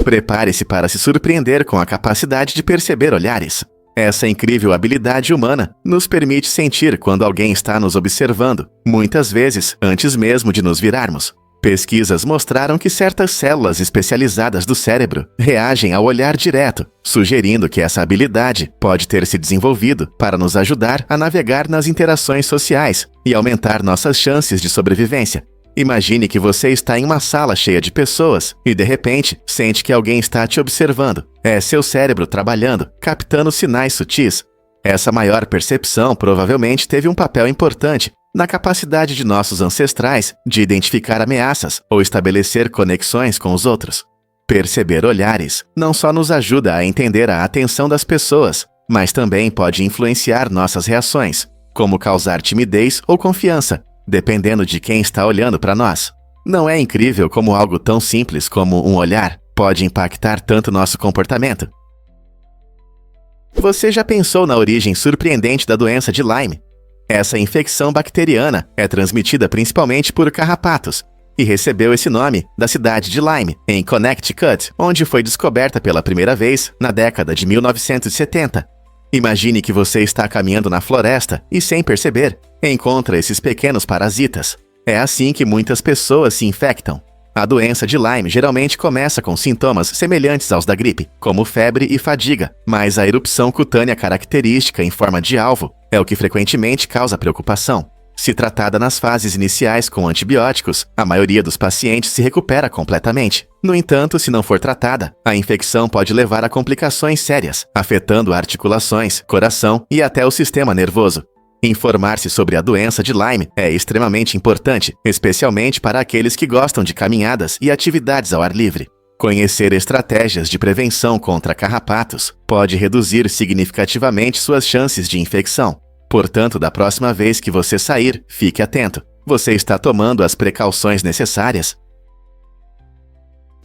Prepare-se para se surpreender com a capacidade de perceber olhares. Essa incrível habilidade humana nos permite sentir quando alguém está nos observando, muitas vezes antes mesmo de nos virarmos. Pesquisas mostraram que certas células especializadas do cérebro reagem ao olhar direto, sugerindo que essa habilidade pode ter se desenvolvido para nos ajudar a navegar nas interações sociais e aumentar nossas chances de sobrevivência. Imagine que você está em uma sala cheia de pessoas e, de repente, sente que alguém está te observando. É seu cérebro trabalhando, captando sinais sutis. Essa maior percepção provavelmente teve um papel importante na capacidade de nossos ancestrais de identificar ameaças ou estabelecer conexões com os outros. Perceber olhares não só nos ajuda a entender a atenção das pessoas, mas também pode influenciar nossas reações, como causar timidez ou confiança, dependendo de quem está olhando para nós. Não é incrível como algo tão simples como um olhar pode impactar tanto nosso comportamento? Você já pensou na origem surpreendente da doença de Lyme? Essa infecção bacteriana é transmitida principalmente por carrapatos e recebeu esse nome da cidade de Lyme, em Connecticut, onde foi descoberta pela primeira vez na década de 1970. Imagine que você está caminhando na floresta e, sem perceber, encontra esses pequenos parasitas. É assim que muitas pessoas se infectam. A doença de Lyme geralmente começa com sintomas semelhantes aos da gripe, como febre e fadiga, mas a erupção cutânea característica em forma de alvo é o que frequentemente causa preocupação. Se tratada nas fases iniciais com antibióticos, a maioria dos pacientes se recupera completamente. No entanto, se não for tratada, a infecção pode levar a complicações sérias, afetando articulações, coração e até o sistema nervoso. Informar-se sobre a doença de Lyme é extremamente importante, especialmente para aqueles que gostam de caminhadas e atividades ao ar livre. Conhecer estratégias de prevenção contra carrapatos pode reduzir significativamente suas chances de infecção. Portanto, da próxima vez que você sair, fique atento. Você está tomando as precauções necessárias?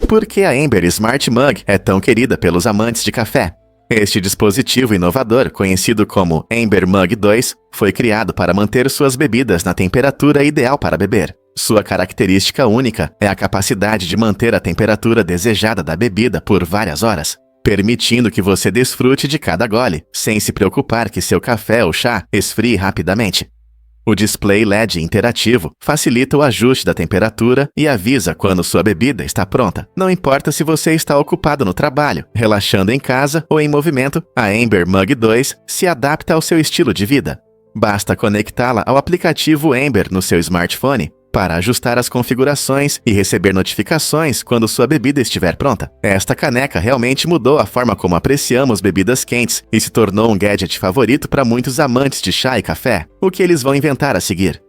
Por que a Ember Smart Mug é tão querida pelos amantes de café? Este dispositivo inovador, conhecido como Ember Mug 2, foi criado para manter suas bebidas na temperatura ideal para beber. Sua característica única é a capacidade de manter a temperatura desejada da bebida por várias horas, permitindo que você desfrute de cada gole, sem se preocupar que seu café ou chá esfrie rapidamente. O display LED interativo facilita o ajuste da temperatura e avisa quando sua bebida está pronta. Não importa se você está ocupado no trabalho, relaxando em casa ou em movimento, a Ember Mug 2 se adapta ao seu estilo de vida. Basta conectá-la ao aplicativo Ember no seu smartphone para ajustar as configurações e receber notificações quando sua bebida estiver pronta. Esta caneca realmente mudou a forma como apreciamos bebidas quentes e se tornou um gadget favorito para muitos amantes de chá e café. O que eles vão inventar a seguir?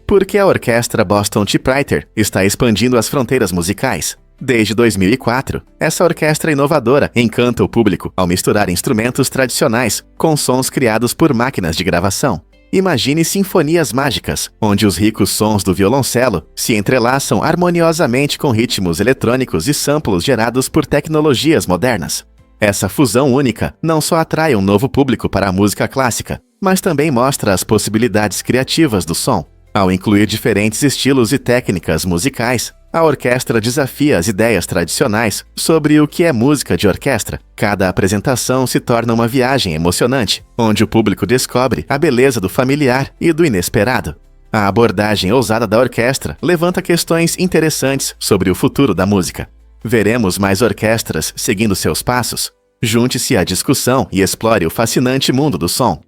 Por que a orquestra Boston Typewriter está expandindo as fronteiras musicais? Desde 2004, essa orquestra inovadora encanta o público ao misturar instrumentos tradicionais com sons criados por máquinas de gravação. Imagine sinfonias mágicas, onde os ricos sons do violoncelo se entrelaçam harmoniosamente com ritmos eletrônicos e samples gerados por tecnologias modernas. Essa fusão única não só atrai um novo público para a música clássica, mas também mostra as possibilidades criativas do som. Ao incluir diferentes estilos e técnicas musicais, a orquestra desafia as ideias tradicionais sobre o que é música de orquestra. Cada apresentação se torna uma viagem emocionante, onde o público descobre a beleza do familiar e do inesperado. A abordagem ousada da orquestra levanta questões interessantes sobre o futuro da música. Veremos mais orquestras seguindo seus passos? Junte-se à discussão e explore o fascinante mundo do som.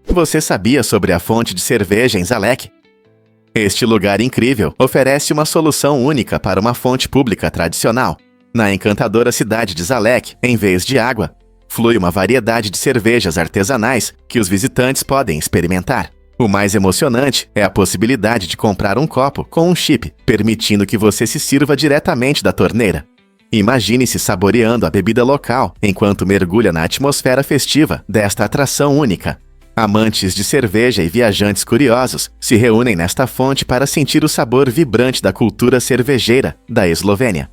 Você sabia sobre a fonte de cerveja em Zalek? Este lugar incrível oferece uma solução única para uma fonte pública tradicional. Na encantadora cidade de Zalek, em vez de água, flui uma variedade de cervejas artesanais que os visitantes podem experimentar. O mais emocionante é a possibilidade de comprar um copo com um chip, permitindo que você se sirva diretamente da torneira. Imagine-se saboreando a bebida local enquanto mergulha na atmosfera festiva desta atração única. Amantes de cerveja e viajantes curiosos se reúnem nesta fonte para sentir o sabor vibrante da cultura cervejeira da Eslovênia.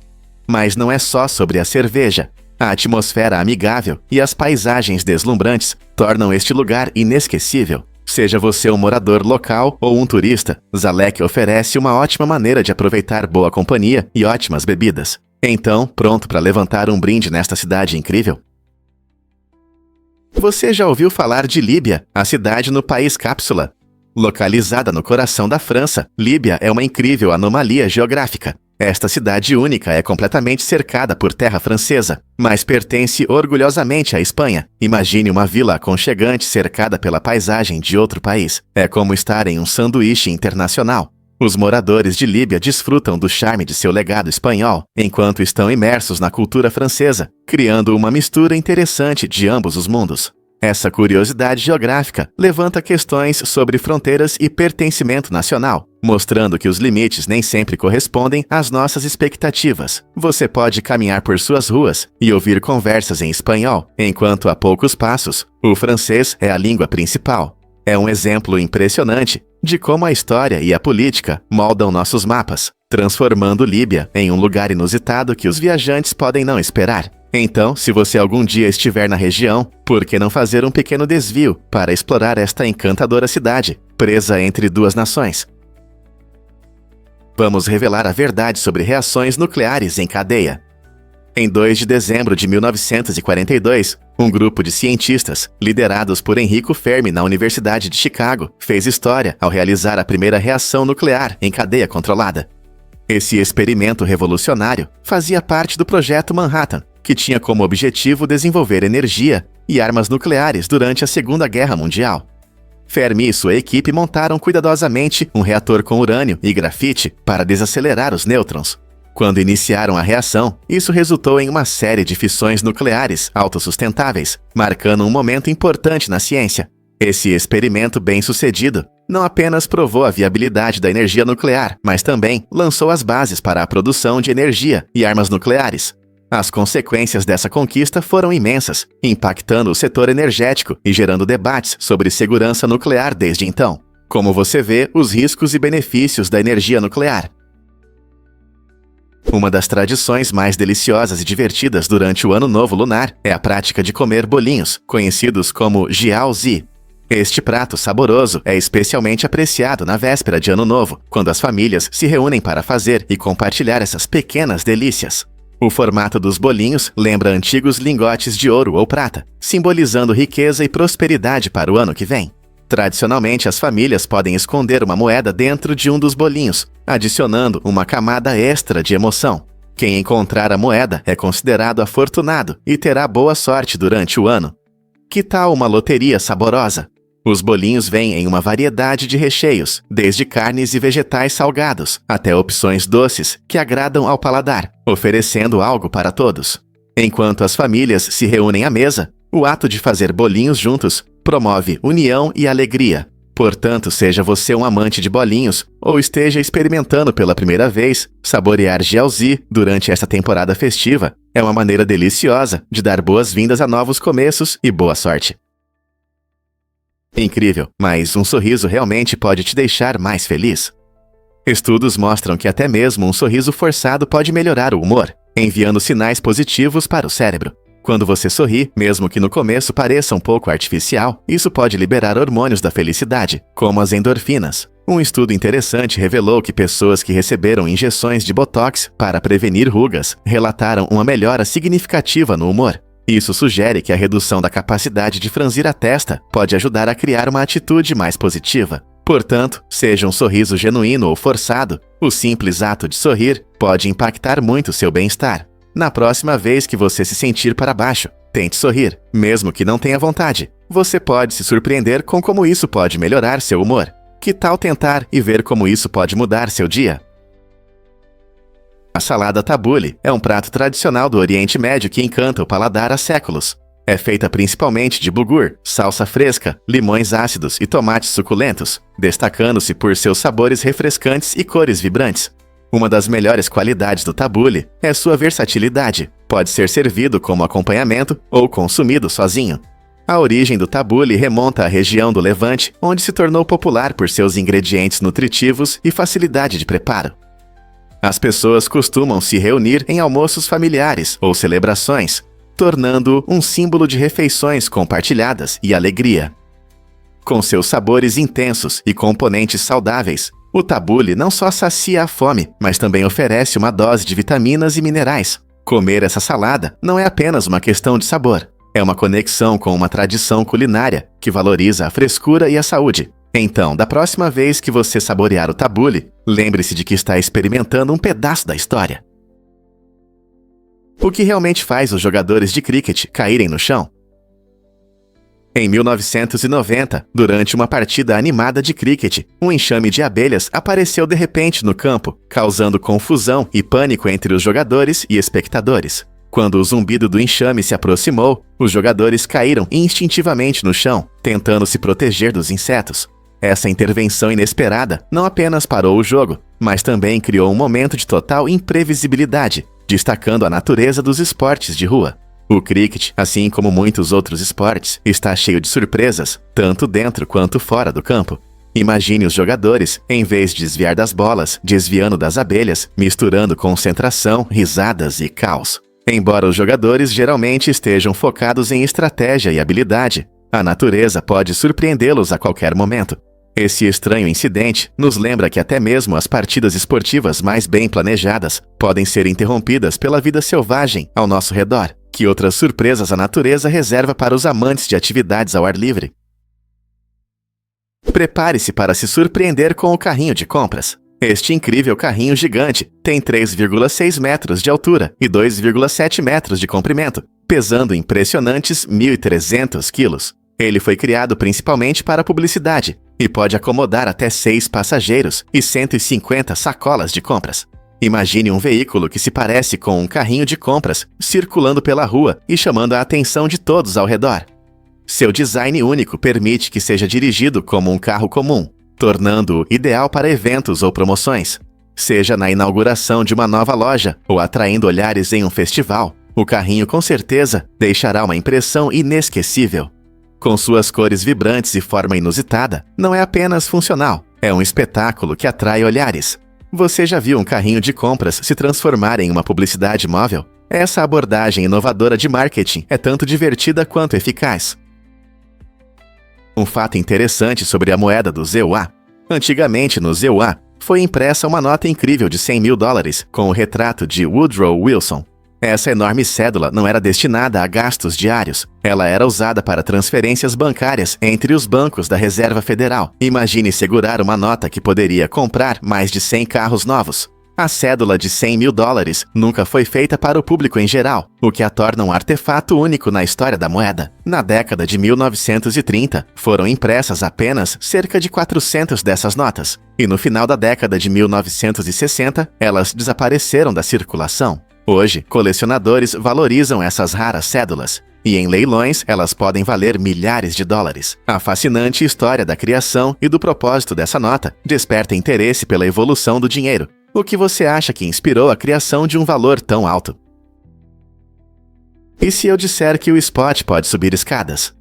Mas não é só sobre a cerveja. A atmosfera amigável e as paisagens deslumbrantes tornam este lugar inesquecível. Seja você um morador local ou um turista, Zalek oferece uma ótima maneira de aproveitar boa companhia e ótimas bebidas. Então, pronto para levantar um brinde nesta cidade incrível? Você já ouviu falar de Líbia, a cidade no país cápsula? Localizada no coração da França, Líbia é uma incrível anomalia geográfica. Esta cidade única é completamente cercada por terra francesa, mas pertence orgulhosamente à Espanha. Imagine uma vila aconchegante cercada pela paisagem de outro país. É como estar em um sanduíche internacional. Os moradores de Líbia desfrutam do charme de seu legado espanhol, enquanto estão imersos na cultura francesa, criando uma mistura interessante de ambos os mundos. Essa curiosidade geográfica levanta questões sobre fronteiras e pertencimento nacional, mostrando que os limites nem sempre correspondem às nossas expectativas. Você pode caminhar por suas ruas e ouvir conversas em espanhol, enquanto a poucos passos, o francês é a língua principal. É um exemplo impressionante de como a história e a política moldam nossos mapas, transformando Líbia em um lugar inusitado que os viajantes podem não esperar. Então, se você algum dia estiver na região, por que não fazer um pequeno desvio para explorar esta encantadora cidade, presa entre duas nações? Vamos revelar a verdade sobre reações nucleares em cadeia. Em 2 de dezembro de 1942, um grupo de cientistas, liderados por Enrico Fermi na Universidade de Chicago, fez história ao realizar a primeira reação nuclear em cadeia controlada. Esse experimento revolucionário fazia parte do Projeto Manhattan, que tinha como objetivo desenvolver energia e armas nucleares durante a Segunda Guerra Mundial. Fermi e sua equipe montaram cuidadosamente um reator com urânio e grafite para desacelerar os nêutrons. Quando iniciaram a reação, isso resultou em uma série de fissões nucleares autossustentáveis, marcando um momento importante na ciência. Esse experimento bem-sucedido não apenas provou a viabilidade da energia nuclear, mas também lançou as bases para a produção de energia e armas nucleares. As consequências dessa conquista foram imensas, impactando o setor energético e gerando debates sobre segurança nuclear desde então. Como você vê os riscos e benefícios da energia nuclear? Uma das tradições mais deliciosas e divertidas durante o Ano Novo Lunar é a prática de comer bolinhos, conhecidos como jiaozi. Este prato saboroso é especialmente apreciado na véspera de Ano Novo, quando as famílias se reúnem para fazer e compartilhar essas pequenas delícias. O formato dos bolinhos lembra antigos lingotes de ouro ou prata, simbolizando riqueza e prosperidade para o ano que vem. Tradicionalmente, as famílias podem esconder uma moeda dentro de um dos bolinhos, adicionando uma camada extra de emoção. Quem encontrar a moeda é considerado afortunado e terá boa sorte durante o ano. Que tal uma loteria saborosa? Os bolinhos vêm em uma variedade de recheios, desde carnes e vegetais salgados, até opções doces que agradam ao paladar, oferecendo algo para todos. Enquanto as famílias se reúnem à mesa, o ato de fazer bolinhos juntos promove união e alegria. Portanto, seja você um amante de bolinhos ou esteja experimentando pela primeira vez, saborear jiaozi durante esta temporada festiva é uma maneira deliciosa de dar boas-vindas a novos começos e boa sorte. Incrível, mas um sorriso realmente pode te deixar mais feliz? Estudos mostram que até mesmo um sorriso forçado pode melhorar o humor, enviando sinais positivos para o cérebro. Quando você sorri, mesmo que no começo pareça um pouco artificial, isso pode liberar hormônios da felicidade, como as endorfinas. Um estudo interessante revelou que pessoas que receberam injeções de Botox para prevenir rugas relataram uma melhora significativa no humor. Isso sugere que a redução da capacidade de franzir a testa pode ajudar a criar uma atitude mais positiva. Portanto, seja um sorriso genuíno ou forçado, o simples ato de sorrir pode impactar muito seu bem-estar. Na próxima vez que você se sentir para baixo, tente sorrir, mesmo que não tenha vontade. Você pode se surpreender com como isso pode melhorar seu humor. Que tal tentar e ver como isso pode mudar seu dia? A salada tabule é um prato tradicional do Oriente Médio que encanta o paladar há séculos. É feita principalmente de bulgur, salsa fresca, limões ácidos e tomates suculentos, destacando-se por seus sabores refrescantes e cores vibrantes. Uma das melhores qualidades do tabule é sua versatilidade. Pode ser servido como acompanhamento ou consumido sozinho. A origem do tabule remonta à região do Levante, onde se tornou popular por seus ingredientes nutritivos e facilidade de preparo. As pessoas costumam se reunir em almoços familiares ou celebrações, tornando-o um símbolo de refeições compartilhadas e alegria. Com seus sabores intensos e componentes saudáveis, o tabule não só sacia a fome, mas também oferece uma dose de vitaminas e minerais. Comer essa salada não é apenas uma questão de sabor. É uma conexão com uma tradição culinária que valoriza a frescura e a saúde. Então, da próxima vez que você saborear o tabule, lembre-se de que está experimentando um pedaço da história. O que realmente faz os jogadores de cricket caírem no chão? Em 1990, durante uma partida animada de cricket, um enxame de abelhas apareceu de repente no campo, causando confusão e pânico entre os jogadores e espectadores. Quando o zumbido do enxame se aproximou, os jogadores caíram instintivamente no chão, tentando se proteger dos insetos. Essa intervenção inesperada não apenas parou o jogo, mas também criou um momento de total imprevisibilidade, destacando a natureza dos esportes de rua. O cricket, assim como muitos outros esportes, está cheio de surpresas, tanto dentro quanto fora do campo. Imagine os jogadores, em vez de desviar das bolas, desviando das abelhas, misturando concentração, risadas e caos. Embora os jogadores geralmente estejam focados em estratégia e habilidade, a natureza pode surpreendê-los a qualquer momento. Esse estranho incidente nos lembra que até mesmo as partidas esportivas mais bem planejadas podem ser interrompidas pela vida selvagem ao nosso redor. Que outras surpresas a natureza reserva para os amantes de atividades ao ar livre? Prepare-se para se surpreender com o carrinho de compras. Este incrível carrinho gigante tem 3,6 metros de altura e 2,7 metros de comprimento, pesando impressionantes 1.300 quilos. Ele foi criado principalmente para publicidade e pode acomodar até 6 passageiros e 150 sacolas de compras. Imagine um veículo que se parece com um carrinho de compras circulando pela rua e chamando a atenção de todos ao redor. Seu design único permite que seja dirigido como um carro comum, tornando-o ideal para eventos ou promoções. Seja na inauguração de uma nova loja ou atraindo olhares em um festival, o carrinho com certeza deixará uma impressão inesquecível. Com suas cores vibrantes e forma inusitada, não é apenas funcional, é um espetáculo que atrai olhares. Você já viu um carrinho de compras se transformar em uma publicidade móvel? Essa abordagem inovadora de marketing é tanto divertida quanto eficaz. Um fato interessante sobre a moeda do ZUA. Antigamente, no ZUA, foi impressa uma nota incrível de $100 mil com o retrato de Woodrow Wilson. Essa enorme cédula não era destinada a gastos diários. Ela era usada para transferências bancárias entre os bancos da Reserva Federal. Imagine segurar uma nota que poderia comprar mais de 100 carros novos. A cédula de $100 mil nunca foi feita para o público em geral, o que a torna um artefato único na história da moeda. Na década de 1930, foram impressas apenas cerca de 400 dessas notas, e no final da década de 1960, elas desapareceram da circulação. Hoje, colecionadores valorizam essas raras cédulas, e em leilões elas podem valer milhares de dólares. A fascinante história da criação e do propósito dessa nota desperta interesse pela evolução do dinheiro. O que você acha que inspirou a criação de um valor tão alto? E se eu disser que o Spot pode subir escadas?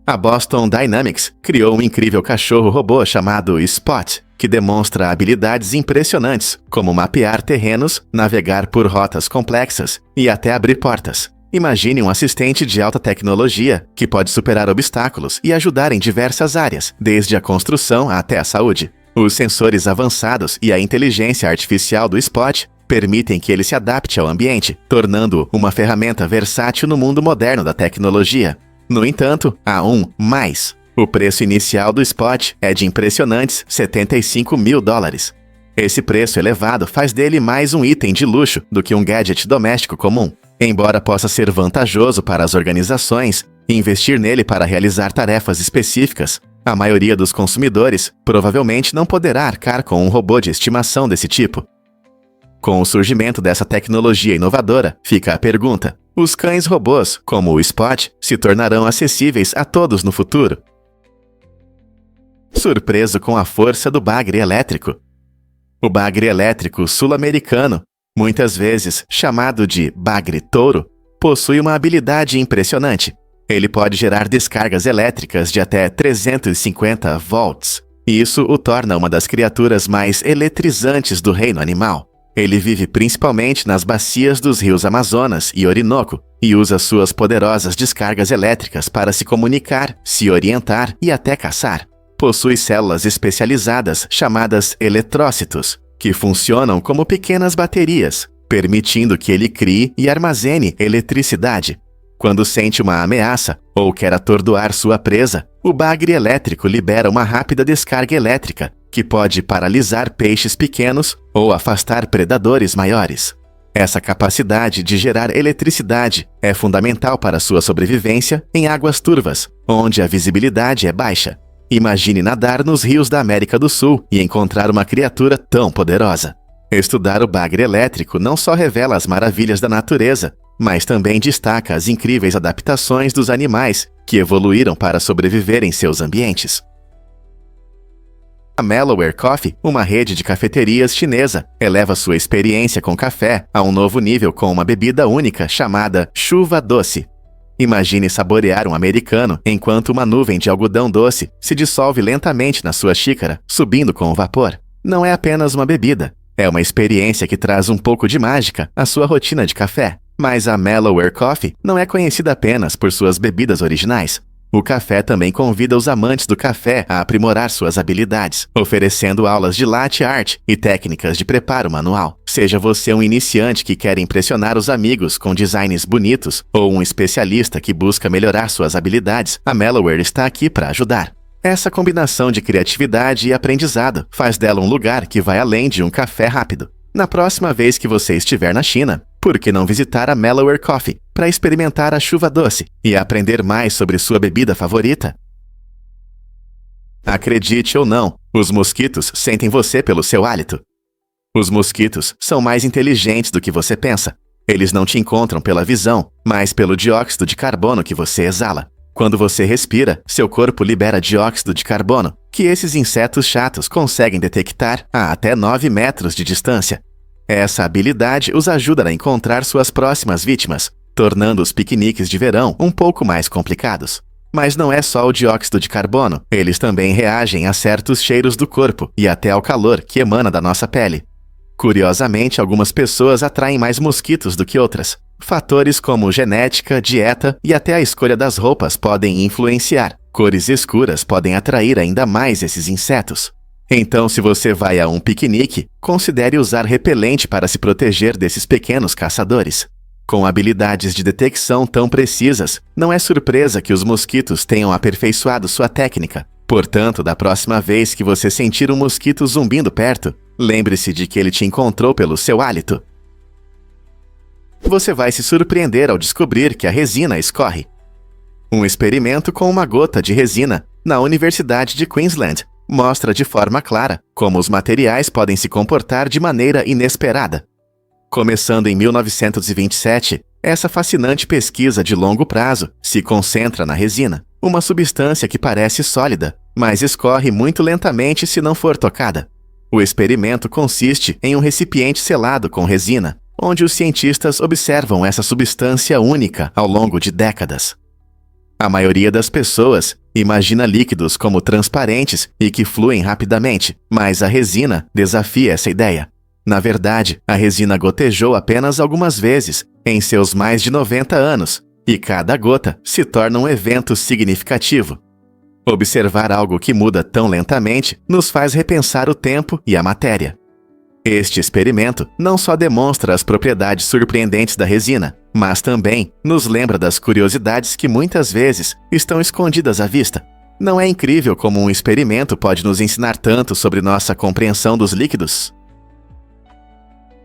A Boston Dynamics criou um incrível cachorro robô chamado Spot, que demonstra habilidades impressionantes, como mapear terrenos, navegar por rotas complexas e até abrir portas. Imagine um assistente de alta tecnologia que pode superar obstáculos e ajudar em diversas áreas, desde a construção até a saúde. Os sensores avançados e a inteligência artificial do Spot permitem que ele se adapte ao ambiente, tornando-o uma ferramenta versátil no mundo moderno da tecnologia. No entanto, há um mais. O preço inicial do Spot é de impressionantes $75 mil. Esse preço elevado faz dele mais um item de luxo do que um gadget doméstico comum. Embora possa ser vantajoso para as organizações investir nele para realizar tarefas específicas, a maioria dos consumidores provavelmente não poderá arcar com um robô de estimação desse tipo. Com o surgimento dessa tecnologia inovadora, fica a pergunta: os cães robôs, como o Spot, se tornarão acessíveis a todos no futuro? Surpreso com a força do bagre elétrico. O bagre elétrico sul-americano, muitas vezes chamado de bagre touro, possui uma habilidade impressionante. Ele pode gerar descargas elétricas de até 350 volts, e isso o torna uma das criaturas mais eletrizantes do reino animal. Ele vive principalmente nas bacias dos rios Amazonas e Orinoco e usa suas poderosas descargas elétricas para se comunicar, se orientar e até caçar. possui células especializadas chamadas eletrócitos, que funcionam como pequenas baterias, permitindo que ele crie e armazene eletricidade. Quando sente uma ameaça ou quer atordoar sua presa, o bagre elétrico libera uma rápida descarga elétrica, que pode paralisar peixes pequenos ou afastar predadores maiores. Essa capacidade de gerar eletricidade é fundamental para sua sobrevivência em águas turvas, onde a visibilidade é baixa. Imagine nadar nos rios da América do Sul e encontrar uma criatura tão poderosa. Estudar o bagre elétrico não só revela as maravilhas da natureza, mas também destaca as incríveis adaptações dos animais que evoluíram para sobreviver em seus ambientes. A Mellowware Coffee, uma rede de cafeterias chinesa, eleva sua experiência com café a um novo nível com uma bebida única chamada chuva doce. Imagine saborear um americano enquanto uma nuvem de algodão doce se dissolve lentamente na sua xícara, subindo com o vapor. Não é apenas uma bebida, é uma experiência que traz um pouco de mágica à sua rotina de café. Mas a Mellowware Coffee não é conhecida apenas por suas bebidas originais. O café também convida os amantes do café a aprimorar suas habilidades, oferecendo aulas de latte art e técnicas de preparo manual. Seja você um iniciante que quer impressionar os amigos com designs bonitos ou um especialista que busca melhorar suas habilidades, a Mellowware está aqui para ajudar. Essa combinação de criatividade e aprendizado faz dela um lugar que vai além de um café rápido. Na próxima vez que você estiver na China, por que não visitar a Mellowware Coffee para experimentar a chuva doce e aprender mais sobre sua bebida favorita? Acredite ou não, os mosquitos sentem você pelo seu hálito. Os mosquitos são mais inteligentes do que você pensa. Eles não te encontram pela visão, mas pelo dióxido de carbono que você exala. Quando você respira, seu corpo libera dióxido de carbono, que esses insetos chatos conseguem detectar a até 9 metros de distância. Essa habilidade os ajuda a encontrar suas próximas vítimas, tornando os piqueniques de verão um pouco mais complicados. Mas não é só o dióxido de carbono, eles também reagem a certos cheiros do corpo e até ao calor que emana da nossa pele. Curiosamente, algumas pessoas atraem mais mosquitos do que outras. Fatores como genética, dieta e até a escolha das roupas podem influenciar. Cores escuras podem atrair ainda mais esses insetos. Então, se você vai a um piquenique, considere usar repelente para se proteger desses pequenos caçadores. Com habilidades de detecção tão precisas, não é surpresa que os mosquitos tenham aperfeiçoado sua técnica. Portanto, da próxima vez que você sentir um mosquito zumbindo perto, lembre-se de que ele te encontrou pelo seu hálito. Você vai se surpreender ao descobrir que a resina escorre. Um experimento com uma gota de resina na Universidade de Queensland mostra de forma clara como os materiais podem se comportar de maneira inesperada. Começando em 1927, essa fascinante pesquisa de longo prazo se concentra na resina, uma substância que parece sólida, mas escorre muito lentamente se não for tocada. O experimento consiste em um recipiente selado com resina, onde os cientistas observam essa substância única ao longo de décadas. A maioria das pessoas imagina líquidos como transparentes e que fluem rapidamente, mas a resina desafia essa ideia. Na verdade, a resina gotejou apenas algumas vezes em seus mais de 90 anos, e cada gota se torna um evento significativo. Observar algo que muda tão lentamente nos faz repensar o tempo e a matéria. Este experimento não só demonstra as propriedades surpreendentes da resina, mas também nos lembra das curiosidades que muitas vezes estão escondidas à vista. Não é incrível como um experimento pode nos ensinar tanto sobre nossa compreensão dos líquidos?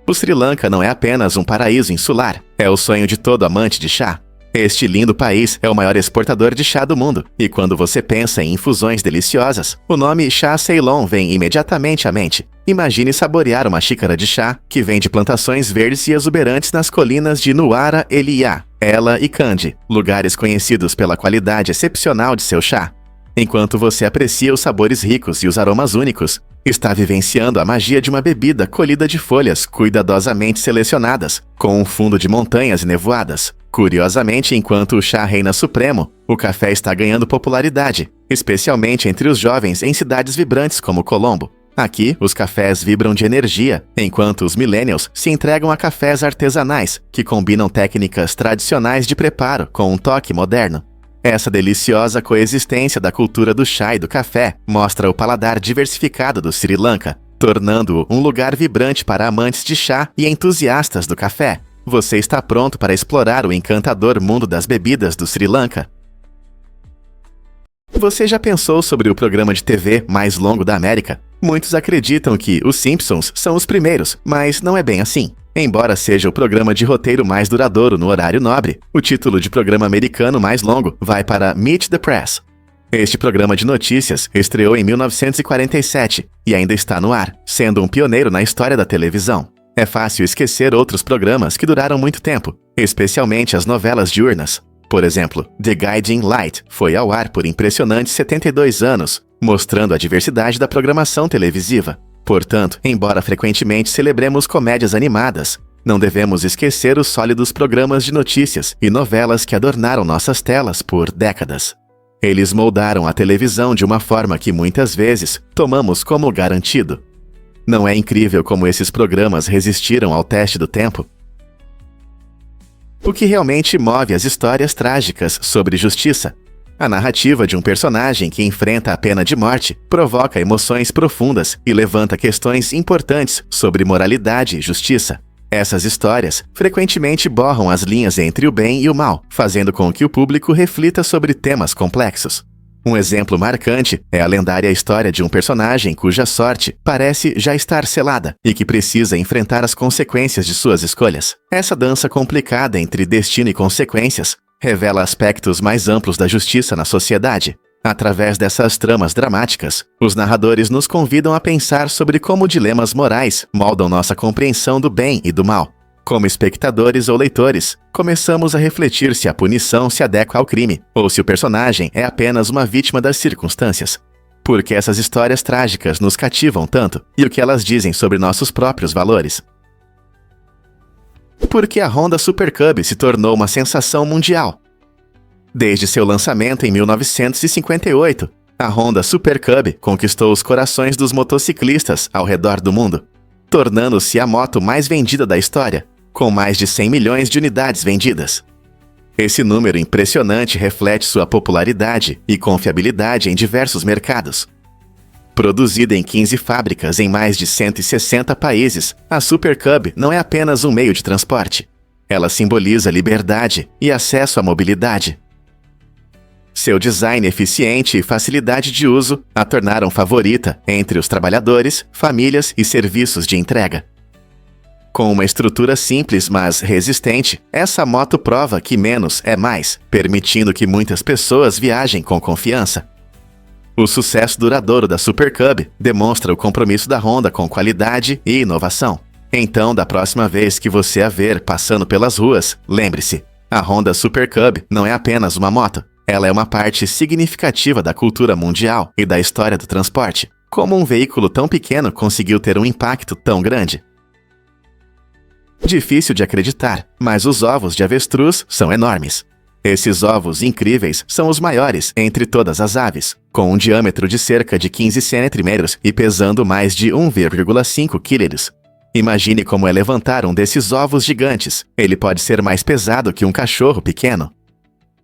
O Sri Lanka não é apenas um paraíso insular, é o sonho de todo amante de chá. Este lindo país é o maior exportador de chá do mundo, e quando você pensa em infusões deliciosas, o nome chá Ceylon vem imediatamente à mente. Imagine saborear uma xícara de chá que vem de plantações verdes e exuberantes nas colinas de Nuwara Eliya, Ela e Kandy, lugares conhecidos pela qualidade excepcional de seu chá. Enquanto você aprecia os sabores ricos e os aromas únicos, está vivenciando a magia de uma bebida colhida de folhas cuidadosamente selecionadas, com um fundo de montanhas e nevoadas. Curiosamente, enquanto o chá reina supremo, o café está ganhando popularidade, especialmente entre os jovens em cidades vibrantes como Colombo. Aqui, os cafés vibram de energia, enquanto os millennials se entregam a cafés artesanais, que combinam técnicas tradicionais de preparo com um toque moderno. Essa deliciosa coexistência da cultura do chá e do café mostra o paladar diversificado do Sri Lanka, tornando-o um lugar vibrante para amantes de chá e entusiastas do café. Você está pronto para explorar o encantador mundo das bebidas do Sri Lanka? Você já pensou sobre o programa de TV mais longo da América? Muitos acreditam que os Simpsons são os primeiros, mas não é bem assim. Embora seja o programa de roteiro mais duradouro no horário nobre, o título de programa americano mais longo vai para Meet the Press. Este programa de notícias estreou em 1947 e ainda está no ar, sendo um pioneiro na história da televisão. É fácil esquecer outros programas que duraram muito tempo, especialmente as novelas diurnas. Por exemplo, The Guiding Light foi ao ar por impressionantes 72 anos, mostrando a diversidade da programação televisiva. Portanto, embora frequentemente celebremos comédias animadas, não devemos esquecer os sólidos programas de notícias e novelas que adornaram nossas telas por décadas. Eles moldaram a televisão de uma forma que muitas vezes tomamos como garantido. Não é incrível como esses programas resistiram ao teste do tempo? O que realmente move as histórias trágicas sobre justiça? A narrativa de um personagem que enfrenta a pena de morte provoca emoções profundas e levanta questões importantes sobre moralidade e justiça. Essas histórias frequentemente borram as linhas entre o bem e o mal, fazendo com que o público reflita sobre temas complexos. Um exemplo marcante é a lendária história de um personagem cuja sorte parece já estar selada e que precisa enfrentar as consequências de suas escolhas. Essa dança complicada entre destino e consequências revela aspectos mais amplos da justiça na sociedade. Através dessas tramas dramáticas, os narradores nos convidam a pensar sobre como dilemas morais moldam nossa compreensão do bem e do mal. Como espectadores ou leitores, começamos a refletir se a punição se adequa ao crime, ou se o personagem é apenas uma vítima das circunstâncias. Por que essas histórias trágicas nos cativam tanto, e o que elas dizem sobre nossos próprios valores? Por que a Honda Super Cub se tornou uma sensação mundial? Desde seu lançamento em 1958, a Honda Super Cub conquistou os corações dos motociclistas ao redor do mundo, tornando-se a moto mais vendida da história, com mais de 100 milhões de unidades vendidas. Esse número impressionante reflete sua popularidade e confiabilidade em diversos mercados. Produzida em 15 fábricas em mais de 160 países, a Super Cub não é apenas um meio de transporte. Ela simboliza liberdade e acesso à mobilidade. Seu design eficiente e facilidade de uso a tornaram favorita entre os trabalhadores, famílias e serviços de entrega. Com uma estrutura simples, mas resistente, essa moto prova que menos é mais, permitindo que muitas pessoas viajem com confiança. O sucesso duradouro da Super Cub demonstra o compromisso da Honda com qualidade e inovação. Então, da próxima vez que você a ver passando pelas ruas, lembre-se, a Honda Super Cub não é apenas uma moto. Ela é uma parte significativa da cultura mundial e da história do transporte. Como um veículo tão pequeno conseguiu ter um impacto tão grande? Difícil de acreditar, mas os ovos de avestruz são enormes. Esses ovos incríveis são os maiores entre todas as aves, com um diâmetro de cerca de 15 centímetros e pesando mais de 1,5 kg. Imagine como é levantar um desses ovos gigantes. Ele pode ser mais pesado que um cachorro pequeno.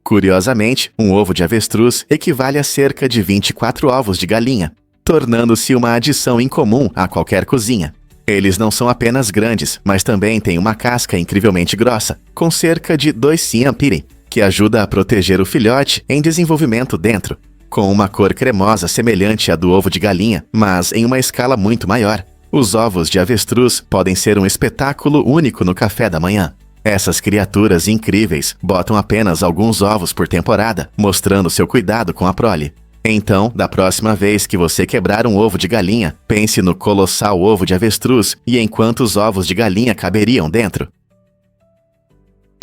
Curiosamente, um ovo de avestruz equivale a cerca de 24 ovos de galinha, tornando-se uma adição incomum a qualquer cozinha. Eles não são apenas grandes, mas também têm uma casca incrivelmente grossa, com cerca de 2 cm, que ajuda a proteger o filhote em desenvolvimento dentro, com uma cor cremosa semelhante à do ovo de galinha, mas em uma escala muito maior. Os ovos de avestruz podem ser um espetáculo único no café da manhã. Essas criaturas incríveis botam apenas alguns ovos por temporada, mostrando seu cuidado com a prole. Então, da próxima vez que você quebrar um ovo de galinha, pense no colossal ovo de avestruz e em quantos ovos de galinha caberiam dentro.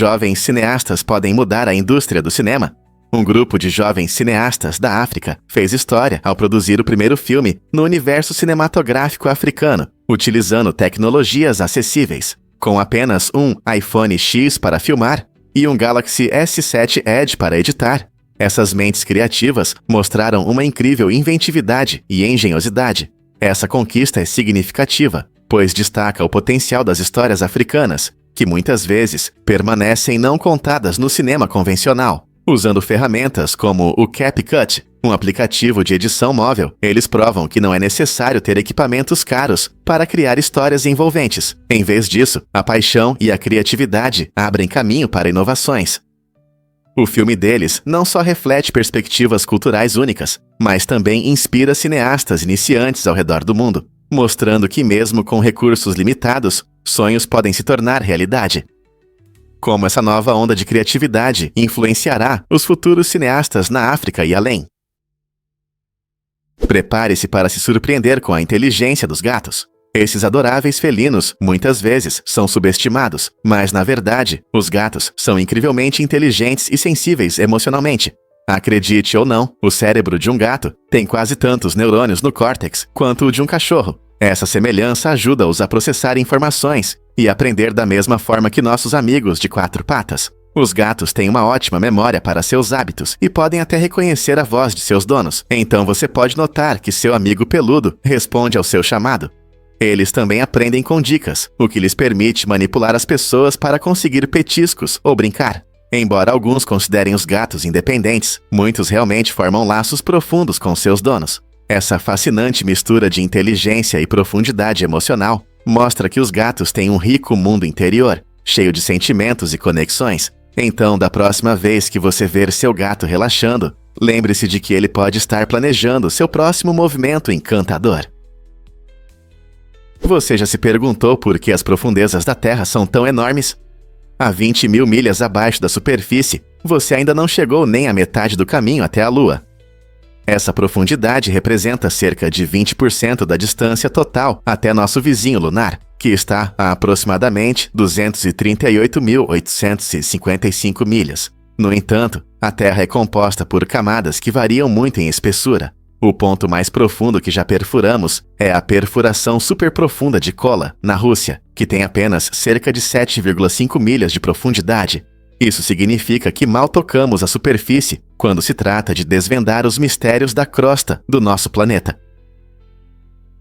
Jovens cineastas podem mudar a indústria do cinema. Um grupo de jovens cineastas da África fez história ao produzir o primeiro filme no universo cinematográfico africano, utilizando tecnologias acessíveis. Com apenas um iPhone X para filmar e um Galaxy S7 Edge para editar, essas mentes criativas mostraram uma incrível inventividade e engenhosidade. Essa conquista é significativa, pois destaca o potencial das histórias africanas, que muitas vezes permanecem não contadas no cinema convencional. Usando ferramentas como o CapCut, um aplicativo de edição móvel, eles provam que não é necessário ter equipamentos caros para criar histórias envolventes. Em vez disso, a paixão e a criatividade abrem caminho para inovações. O filme deles não só reflete perspectivas culturais únicas, mas também inspira cineastas iniciantes ao redor do mundo, mostrando que mesmo com recursos limitados, sonhos podem se tornar realidade. Como essa nova onda de criatividade influenciará os futuros cineastas na África e além. Prepare-se para se surpreender com a inteligência dos gatos. Esses adoráveis felinos, muitas vezes, são subestimados, mas, na verdade, os gatos são incrivelmente inteligentes e sensíveis emocionalmente. Acredite ou não, o cérebro de um gato tem quase tantos neurônios no córtex quanto o de um cachorro. Essa semelhança ajuda-os a processar informações e aprender da mesma forma que nossos amigos de quatro patas. Os gatos têm uma ótima memória para seus hábitos e podem até reconhecer a voz de seus donos. Então você pode notar que seu amigo peludo responde ao seu chamado. Eles também aprendem com dicas, o que lhes permite manipular as pessoas para conseguir petiscos ou brincar. Embora alguns considerem os gatos independentes, muitos realmente formam laços profundos com seus donos. Essa fascinante mistura de inteligência e profundidade emocional mostra que os gatos têm um rico mundo interior, cheio de sentimentos e conexões. Então, da próxima vez que você ver seu gato relaxando, lembre-se de que ele pode estar planejando seu próximo movimento encantador. Você já se perguntou por que as profundezas da Terra são tão enormes? A 20 mil milhas abaixo da superfície, você ainda não chegou nem à metade do caminho até a Lua. Essa profundidade representa cerca de 20% da distância total até nosso vizinho lunar, que está a aproximadamente 238.855 milhas. No entanto, a Terra é composta por camadas que variam muito em espessura. O ponto mais profundo que já perfuramos é a perfuração superprofunda de Kola, na Rússia, que tem apenas cerca de 7,5 milhas de profundidade. Isso significa que mal tocamos a superfície quando se trata de desvendar os mistérios da crosta do nosso planeta.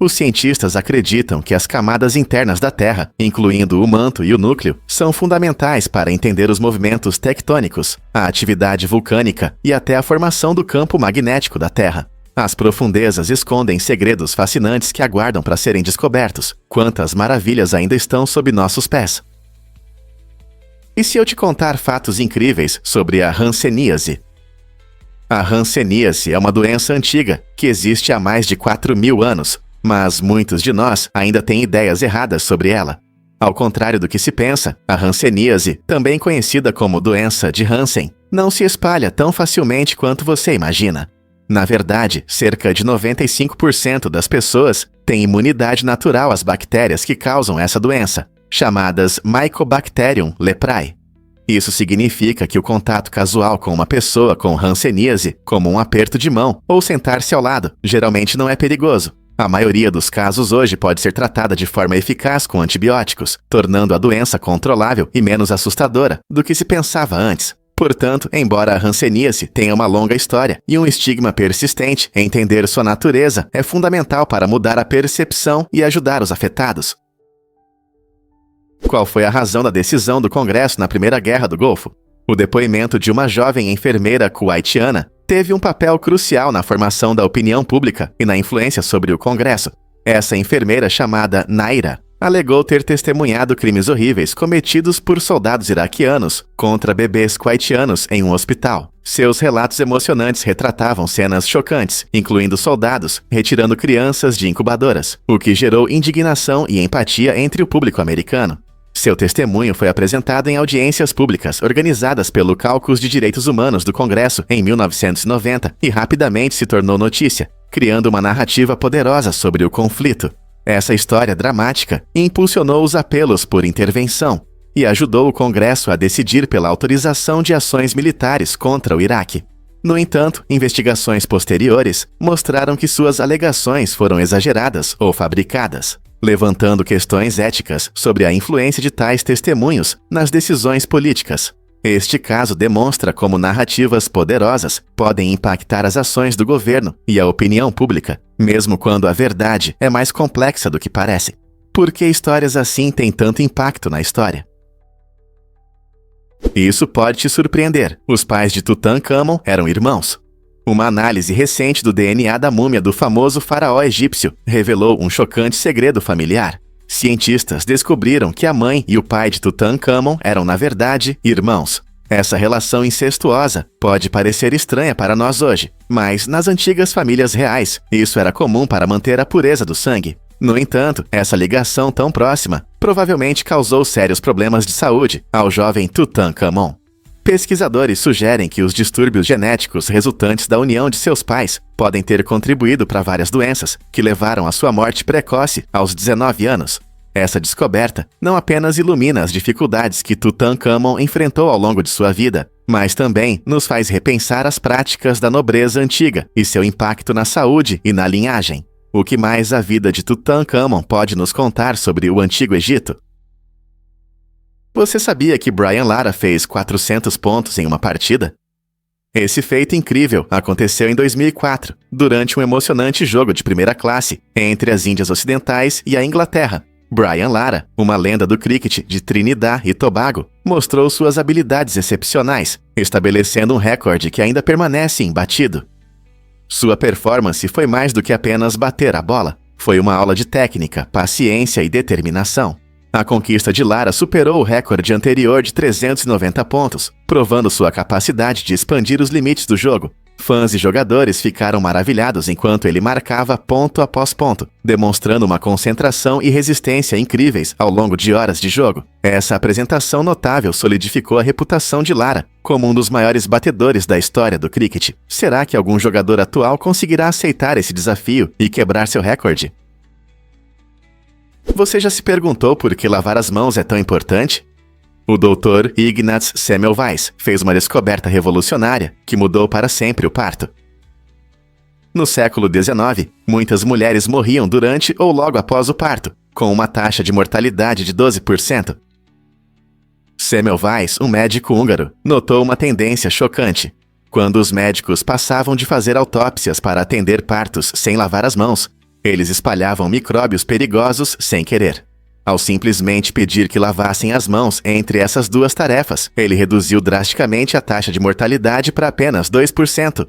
Os cientistas acreditam que as camadas internas da Terra, incluindo o manto e o núcleo, são fundamentais para entender os movimentos tectônicos, a atividade vulcânica e até a formação do campo magnético da Terra. As profundezas escondem segredos fascinantes que aguardam para serem descobertos. Quantas maravilhas ainda estão sob nossos pés! E se eu te contar fatos incríveis sobre a hanseníase? A hanseníase é uma doença antiga que existe há mais de 4.000 anos, mas muitos de nós ainda têm ideias erradas sobre ela. Ao contrário do que se pensa, a hanseníase, também conhecida como doença de Hansen, não se espalha tão facilmente quanto você imagina. Na verdade, cerca de 95% das pessoas têm imunidade natural às bactérias que causam essa doença, chamadas Mycobacterium leprae. Isso significa que o contato casual com uma pessoa com hanseníase, como um aperto de mão ou sentar-se ao lado, geralmente não é perigoso. A maioria dos casos hoje pode ser tratada de forma eficaz com antibióticos, tornando a doença controlável e menos assustadora do que se pensava antes. Portanto, embora a hanseníase tenha uma longa história e um estigma persistente, entender sua natureza é fundamental para mudar a percepção e ajudar os afetados. Qual foi a razão da decisão do Congresso na Primeira Guerra do Golfo? O depoimento de uma jovem enfermeira kuwaitiana teve um papel crucial na formação da opinião pública e na influência sobre o Congresso. Essa enfermeira, chamada Naira, alegou ter testemunhado crimes horríveis cometidos por soldados iraquianos contra bebês kuwaitianos em um hospital. Seus relatos emocionantes retratavam cenas chocantes, incluindo soldados retirando crianças de incubadoras, o que gerou indignação e empatia entre o público americano. Seu testemunho foi apresentado em audiências públicas organizadas pelo Caucus de Direitos Humanos do Congresso em 1990 e rapidamente se tornou notícia, criando uma narrativa poderosa sobre o conflito. Essa história dramática impulsionou os apelos por intervenção e ajudou o Congresso a decidir pela autorização de ações militares contra o Iraque. No entanto, investigações posteriores mostraram que suas alegações foram exageradas ou fabricadas, levantando questões éticas sobre a influência de tais testemunhos nas decisões políticas. Este caso demonstra como narrativas poderosas podem impactar as ações do governo e a opinião pública, mesmo quando a verdade é mais complexa do que parece. Por que histórias assim têm tanto impacto na história? E isso pode te surpreender. Os pais de Tutankhamon eram irmãos. Uma análise recente do DNA da múmia do famoso faraó egípcio revelou um chocante segredo familiar. Cientistas descobriram que a mãe e o pai de Tutankhamon eram, na verdade, irmãos. Essa relação incestuosa pode parecer estranha para nós hoje, mas nas antigas famílias reais, isso era comum para manter a pureza do sangue. No entanto, essa ligação tão próxima provavelmente causou sérios problemas de saúde ao jovem Tutankhamon. Pesquisadores sugerem que os distúrbios genéticos resultantes da união de seus pais podem ter contribuído para várias doenças que levaram à sua morte precoce aos 19 anos. Essa descoberta não apenas ilumina as dificuldades que Tutankhamon enfrentou ao longo de sua vida, mas também nos faz repensar as práticas da nobreza antiga e seu impacto na saúde e na linhagem. O que mais a vida de Tutankhamon pode nos contar sobre o Antigo Egito? Você sabia que Brian Lara fez 400 pontos em uma partida? Esse feito incrível aconteceu em 2004, durante um emocionante jogo de primeira classe entre as Índias Ocidentais e a Inglaterra. Brian Lara, uma lenda do cricket de Trinidad e Tobago, mostrou suas habilidades excepcionais, estabelecendo um recorde que ainda permanece imbatido. Sua performance foi mais do que apenas bater a bola. Foi uma aula de técnica, paciência e determinação. A conquista de Lara superou o recorde anterior de 390 pontos, provando sua capacidade de expandir os limites do jogo. Fãs e jogadores ficaram maravilhados enquanto ele marcava ponto após ponto, demonstrando uma concentração e resistência incríveis ao longo de horas de jogo. Essa apresentação notável solidificou a reputação de Lara como um dos maiores batedores da história do cricket. Será que algum jogador atual conseguirá aceitar esse desafio e quebrar seu recorde? Você já se perguntou por que lavar as mãos é tão importante? O Dr. Ignaz Semmelweis fez uma descoberta revolucionária que mudou para sempre o parto. No século XIX, muitas mulheres morriam durante ou logo após o parto, com uma taxa de mortalidade de 12%. Semmelweis, um médico húngaro, notou uma tendência chocante. Quando os médicos passavam de fazer autópsias para atender partos sem lavar as mãos, eles espalhavam micróbios perigosos sem querer. Ao simplesmente pedir que lavassem as mãos entre essas duas tarefas, ele reduziu drasticamente a taxa de mortalidade para apenas 2%.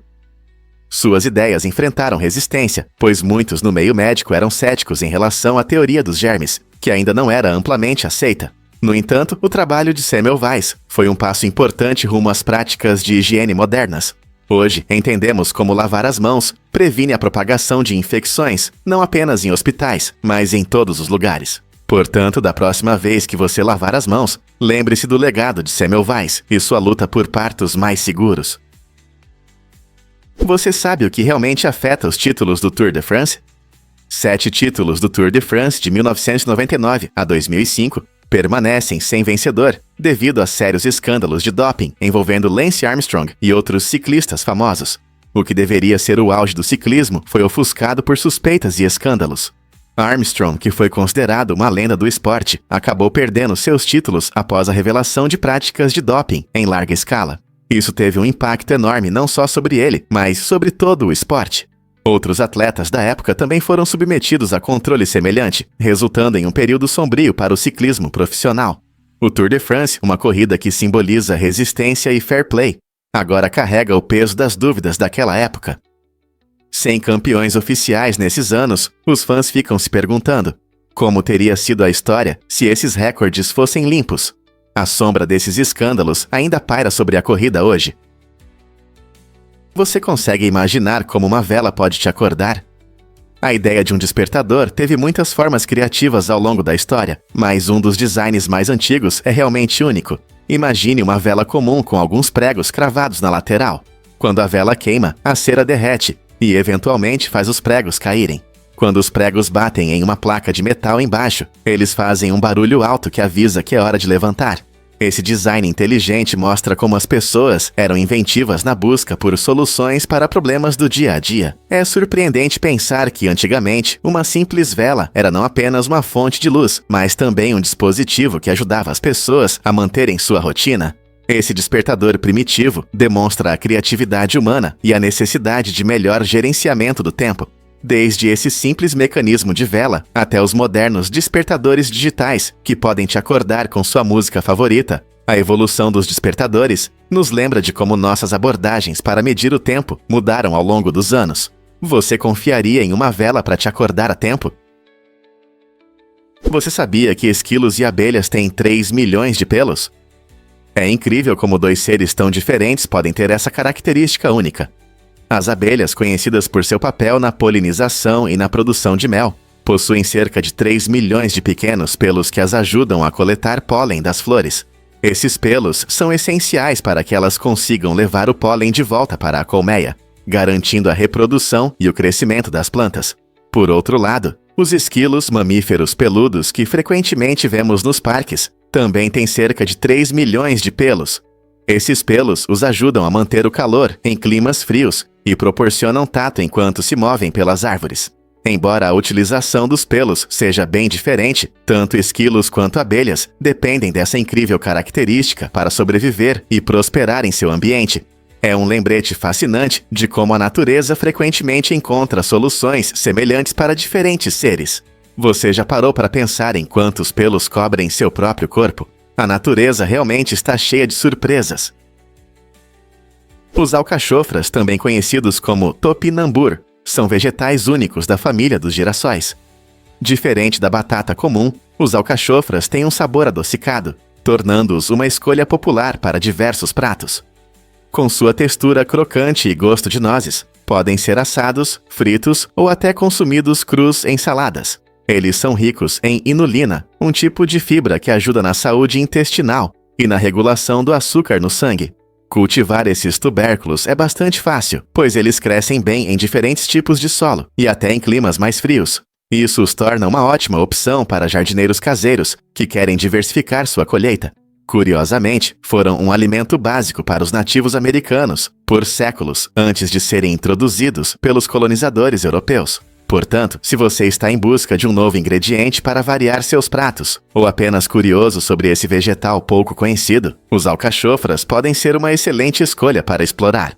Suas ideias enfrentaram resistência, pois muitos no meio médico eram céticos em relação à teoria dos germes, que ainda não era amplamente aceita. No entanto, o trabalho de Semmelweis foi um passo importante rumo às práticas de higiene modernas. Hoje, entendemos como lavar as mãos previne a propagação de infecções, não apenas em hospitais, mas em todos os lugares. Portanto, da próxima vez que você lavar as mãos, lembre-se do legado de Semmelweis e sua luta por partos mais seguros. Você sabe o que realmente afeta os títulos do Tour de France? 7 títulos do Tour de France de 1999 a 2005 permanecem sem vencedor, devido a sérios escândalos de doping envolvendo Lance Armstrong e outros ciclistas famosos. O que deveria ser o auge do ciclismo foi ofuscado por suspeitas e escândalos. Armstrong, que foi considerado uma lenda do esporte, acabou perdendo seus títulos após a revelação de práticas de doping em larga escala. Isso teve um impacto enorme não só sobre ele, mas sobre todo o esporte. Outros atletas da época também foram submetidos a controle semelhante, resultando em um período sombrio para o ciclismo profissional. O Tour de France, uma corrida que simboliza resistência e fair play, agora carrega o peso das dúvidas daquela época. Sem campeões oficiais nesses anos, os fãs ficam se perguntando como teria sido a história se esses recordes fossem limpos. A sombra desses escândalos ainda paira sobre a corrida hoje. Você consegue imaginar como uma vela pode te acordar? A ideia de um despertador teve muitas formas criativas ao longo da história, mas um dos designs mais antigos é realmente único. Imagine uma vela comum com alguns pregos cravados na lateral. Quando a vela queima, a cera derrete e eventualmente faz os pregos caírem. Quando os pregos batem em uma placa de metal embaixo, eles fazem um barulho alto que avisa que é hora de levantar. Esse design inteligente mostra como as pessoas eram inventivas na busca por soluções para problemas do dia a dia. É surpreendente pensar que, antigamente, uma simples vela era não apenas uma fonte de luz, mas também um dispositivo que ajudava as pessoas a manterem sua rotina. Esse despertador primitivo demonstra a criatividade humana e a necessidade de melhor gerenciamento do tempo. Desde esse simples mecanismo de vela até os modernos despertadores digitais que podem te acordar com sua música favorita, A evolução dos despertadores nos lembra de como nossas abordagens para medir o tempo mudaram ao longo dos anos. Você confiaria em uma vela para te acordar a tempo? Você sabia que esquilos e abelhas têm 3 milhões de pelos? É incrível como dois seres tão diferentes podem ter essa característica única. As abelhas, conhecidas por seu papel na polinização e na produção de mel, possuem cerca de 3 milhões de pequenos pelos que as ajudam a coletar pólen das flores. Esses pelos são essenciais para que elas consigam levar o pólen de volta para a colmeia, garantindo a reprodução e o crescimento das plantas. Por outro lado, os esquilos, mamíferos peludos que frequentemente vemos nos parques, também têm cerca de 3 milhões de pelos. Esses pelos os ajudam a manter o calor em climas frios e proporcionam tato enquanto se movem pelas árvores. Embora a utilização dos pelos seja bem diferente, tanto esquilos quanto abelhas dependem dessa incrível característica para sobreviver e prosperar em seu ambiente. É um lembrete fascinante de como a natureza frequentemente encontra soluções semelhantes para diferentes seres. Você já parou para pensar em quantos pelos cobrem seu próprio corpo? A natureza realmente está cheia de surpresas. Os alcachofras, também conhecidos como topinambur, são vegetais únicos da família dos girassóis. Diferente da batata comum, os alcachofras têm um sabor adocicado, tornando-os uma escolha popular para diversos pratos. Com sua textura crocante e gosto de nozes, podem ser assados, fritos ou até consumidos crus em saladas. Eles são ricos em inulina, um tipo de fibra que ajuda na saúde intestinal e na regulação do açúcar no sangue. Cultivar esses tubérculos é bastante fácil, pois eles crescem bem em diferentes tipos de solo e até em climas mais frios. Isso os torna uma ótima opção para jardineiros caseiros que querem diversificar sua colheita. Curiosamente, foram um alimento básico para os nativos americanos por séculos antes de serem introduzidos pelos colonizadores europeus. Portanto, se você está em busca de um novo ingrediente para variar seus pratos, ou apenas curioso sobre esse vegetal pouco conhecido, os alcachofras podem ser uma excelente escolha para explorar.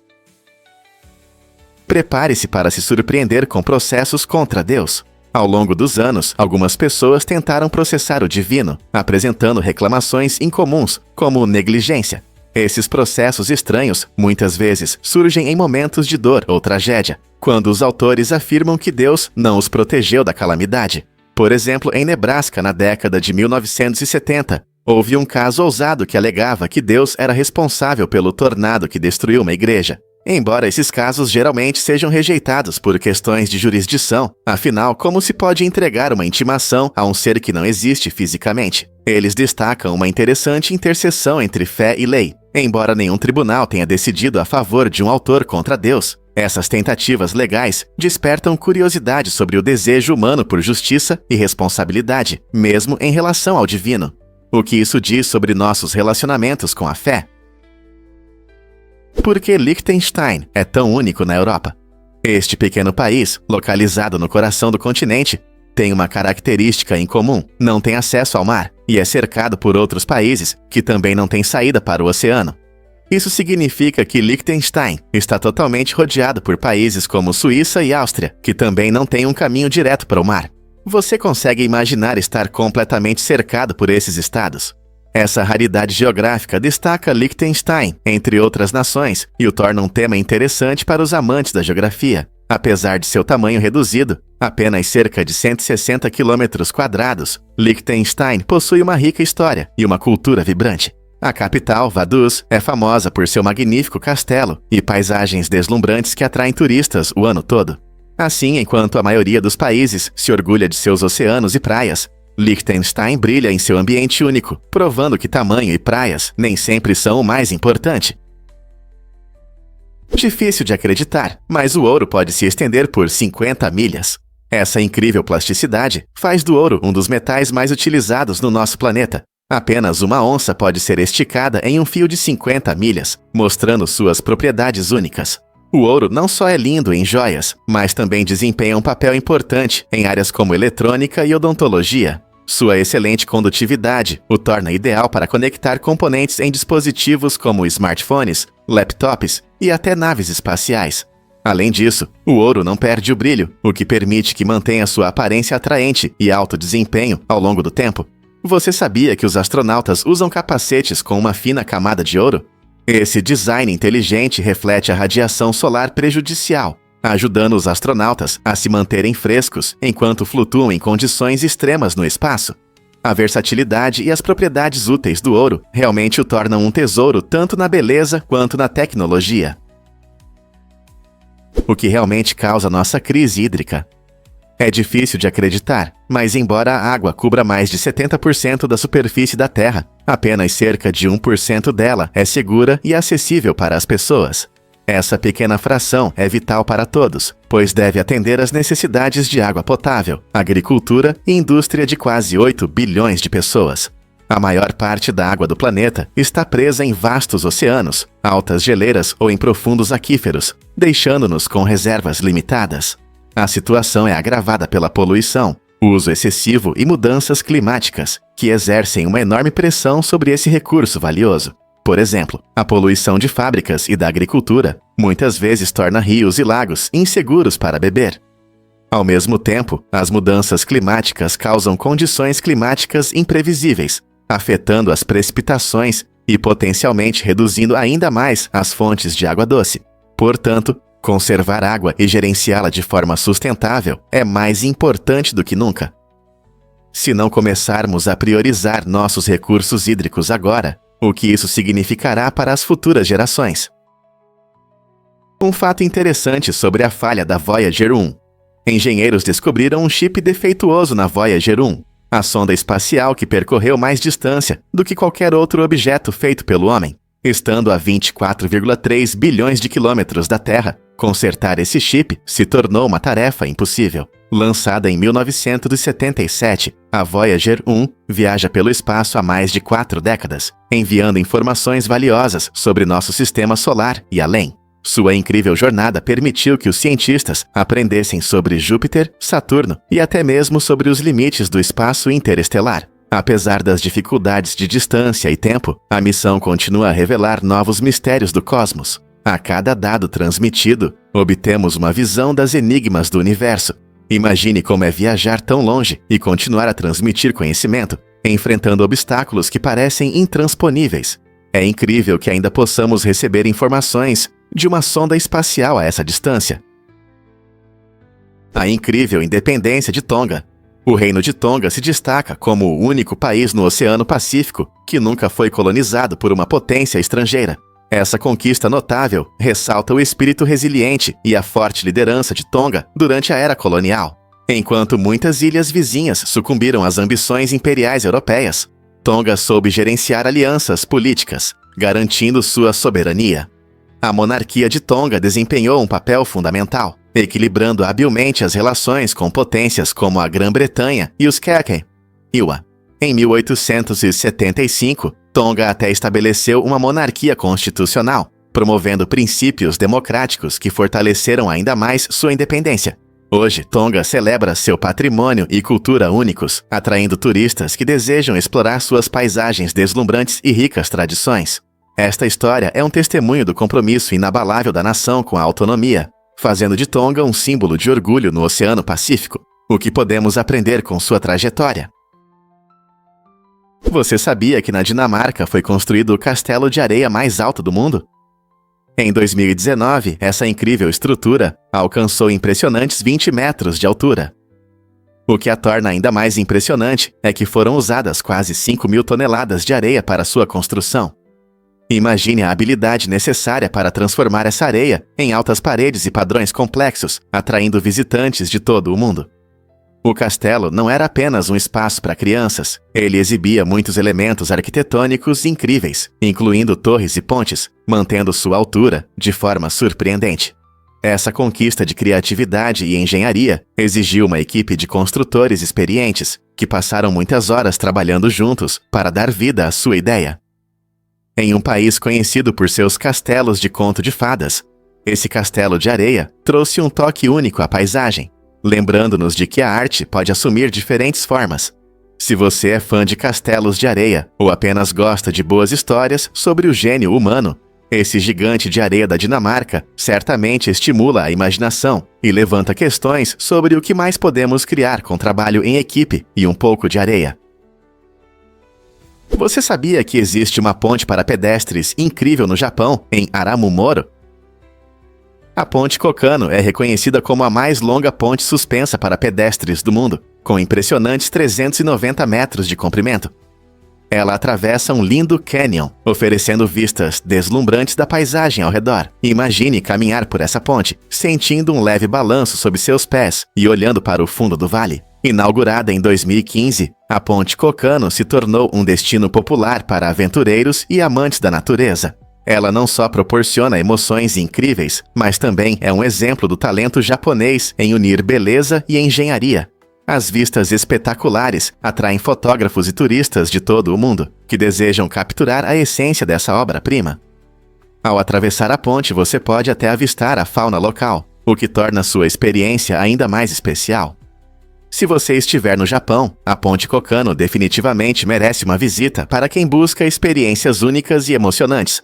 Prepare-se para se surpreender com processos contra Deus. Ao longo dos anos, algumas pessoas tentaram processar o divino, apresentando reclamações incomuns, como negligência. Esses processos estranhos, muitas vezes, surgem em momentos de dor ou tragédia, quando os autores afirmam que Deus não os protegeu da calamidade. Por exemplo, em Nebraska, na década de 1970, houve um caso ousado que alegava que Deus era responsável pelo tornado que destruiu uma igreja. Embora esses casos geralmente sejam rejeitados por questões de jurisdição, afinal, como se pode entregar uma intimação a um ser que não existe fisicamente? Eles destacam uma interessante interseção entre fé e lei. Embora nenhum tribunal tenha decidido a favor de um autor contra Deus, essas tentativas legais despertam curiosidade sobre o desejo humano por justiça e responsabilidade, mesmo em relação ao divino. O que isso diz sobre nossos relacionamentos com a fé? Por que Liechtenstein é tão único na Europa? Este pequeno país, localizado no coração do continente, tem uma característica em comum: não tem acesso ao mar e é cercado por outros países que também não têm saída para o oceano. Isso significa que Liechtenstein está totalmente rodeado por países como Suíça e Áustria, que também não têm um caminho direto para o mar. Você consegue imaginar estar completamente cercado por esses estados? Essa raridade geográfica destaca Liechtenstein entre outras nações e o torna um tema interessante para os amantes da geografia. Apesar de seu tamanho reduzido, apenas cerca de 160 km², Liechtenstein possui uma rica história e uma cultura vibrante. A capital, Vaduz, é famosa por seu magnífico castelo e paisagens deslumbrantes que atraem turistas o ano todo. Assim, enquanto a maioria dos países se orgulha de seus oceanos e praias, Liechtenstein brilha em seu ambiente único, provando que tamanho e praias nem sempre são o mais importante. Difícil de acreditar, mas o ouro pode se estender por 50 milhas. Essa incrível plasticidade faz do ouro um dos metais mais utilizados no nosso planeta. Apenas uma onça pode ser esticada em um fio de 50 milhas, mostrando suas propriedades únicas. O ouro não só é lindo em joias, mas também desempenha um papel importante em áreas como eletrônica e odontologia. Sua excelente condutividade o torna ideal para conectar componentes em dispositivos como smartphones, laptops e até naves espaciais. Além disso, o ouro não perde o brilho, o que permite que mantenha sua aparência atraente e alto desempenho ao longo do tempo. Você sabia que os astronautas usam capacetes com uma fina camada de ouro? Esse design inteligente reflete a radiação solar prejudicial, ajudando os astronautas a se manterem frescos enquanto flutuam em condições extremas no espaço. A versatilidade e as propriedades úteis do ouro realmente o tornam um tesouro tanto na beleza quanto na tecnologia. O que realmente causa nossa crise hídrica? É difícil de acreditar, mas embora a água cubra mais de 70% da superfície da Terra, apenas cerca de 1% dela é segura e acessível para as pessoas. Essa pequena fração é vital para todos, pois deve atender às necessidades de água potável, agricultura e indústria de quase 8 bilhões de pessoas. A maior parte da água do planeta está presa em vastos oceanos, altas geleiras ou em profundos aquíferos, deixando-nos com reservas limitadas. A situação é agravada pela poluição, uso excessivo e mudanças climáticas, que exercem uma enorme pressão sobre esse recurso valioso. Por exemplo, a poluição de fábricas e da agricultura muitas vezes torna rios e lagos inseguros para beber. Ao mesmo tempo, as mudanças climáticas causam condições climáticas imprevisíveis, afetando as precipitações e potencialmente reduzindo ainda mais as fontes de água doce. Portanto, conservar água e gerenciá-la de forma sustentável é mais importante do que nunca. Se não começarmos a priorizar nossos recursos hídricos agora, o que isso significará para as futuras gerações? Um fato interessante sobre a falha da Voyager 1. Engenheiros descobriram um chip defeituoso na Voyager 1, a sonda espacial que percorreu mais distância do que qualquer outro objeto feito pelo homem. Estando a 24,3 bilhões de quilômetros da Terra, consertar esse chip se tornou uma tarefa impossível. Lançada em 1977, a Voyager 1 viaja pelo espaço há mais de 4 décadas, enviando informações valiosas sobre nosso sistema solar e além. Sua incrível jornada permitiu que os cientistas aprendessem sobre Júpiter, Saturno e até mesmo sobre os limites do espaço interestelar. Apesar das dificuldades de distância e tempo, a missão continua a revelar novos mistérios do cosmos. A cada dado transmitido, obtemos uma visão das enigmas do universo. Imagine como é viajar tão longe e continuar a transmitir conhecimento, enfrentando obstáculos que parecem intransponíveis. É incrível que ainda possamos receber informações de uma sonda espacial a essa distância. A incrível independência de Tonga. O Reino de Tonga se destaca como o único país no Oceano Pacífico que nunca foi colonizado por uma potência estrangeira. Essa conquista notável ressalta o espírito resiliente e a forte liderança de Tonga durante a era colonial. Enquanto muitas ilhas vizinhas sucumbiram às ambições imperiais europeias, Tonga soube gerenciar alianças políticas, garantindo sua soberania. A monarquia de Tonga desempenhou um papel fundamental, equilibrando habilmente as relações com potências como a Grã-Bretanha e os Kēkē-Iwa. Em 1875, Tonga até estabeleceu uma monarquia constitucional, promovendo princípios democráticos que fortaleceram ainda mais sua independência. Hoje, Tonga celebra seu patrimônio e cultura únicos, atraindo turistas que desejam explorar suas paisagens deslumbrantes e ricas tradições. Esta história é um testemunho do compromisso inabalável da nação com a autonomia, fazendo de Tonga um símbolo de orgulho no Oceano Pacífico. O que podemos aprender com sua trajetória? Você sabia que na Dinamarca foi construído o castelo de areia mais alto do mundo? Em 2019, essa incrível estrutura alcançou impressionantes 20 metros de altura. O que a torna ainda mais impressionante é que foram usadas quase 5.000 toneladas de areia para sua construção. Imagine a habilidade necessária para transformar essa areia em altas paredes e padrões complexos, atraindo visitantes de todo o mundo. O castelo não era apenas um espaço para crianças, ele exibia muitos elementos arquitetônicos incríveis, incluindo torres e pontes, mantendo sua altura de forma surpreendente. Essa conquista de criatividade e engenharia exigiu uma equipe de construtores experientes, que passaram muitas horas trabalhando juntos para dar vida à sua ideia. Em um país conhecido por seus castelos de conto de fadas, esse castelo de areia trouxe um toque único à paisagem, lembrando-nos de que a arte pode assumir diferentes formas. Se você é fã de castelos de areia ou apenas gosta de boas histórias sobre o gênio humano, esse gigante de areia da Dinamarca certamente estimula a imaginação e levanta questões sobre o que mais podemos criar com trabalho em equipe e um pouco de areia. Você sabia que existe uma ponte para pedestres incrível no Japão, em Aramumoro? A Ponte Kokano é reconhecida como a mais longa ponte suspensa para pedestres do mundo, com impressionantes 390 metros de comprimento. Ela atravessa um lindo canyon, oferecendo vistas deslumbrantes da paisagem ao redor. Imagine caminhar por essa ponte, sentindo um leve balanço sob seus pés e olhando para o fundo do vale. Inaugurada em 2015, a Ponte Kokano se tornou um destino popular para aventureiros e amantes da natureza. Ela não só proporciona emoções incríveis, mas também é um exemplo do talento japonês em unir beleza e engenharia. As vistas espetaculares atraem fotógrafos e turistas de todo o mundo, que desejam capturar a essência dessa obra-prima. Ao atravessar a ponte, você pode até avistar a fauna local, o que torna sua experiência ainda mais especial. Se você estiver no Japão, a Ponte Kokano definitivamente merece uma visita para quem busca experiências únicas e emocionantes.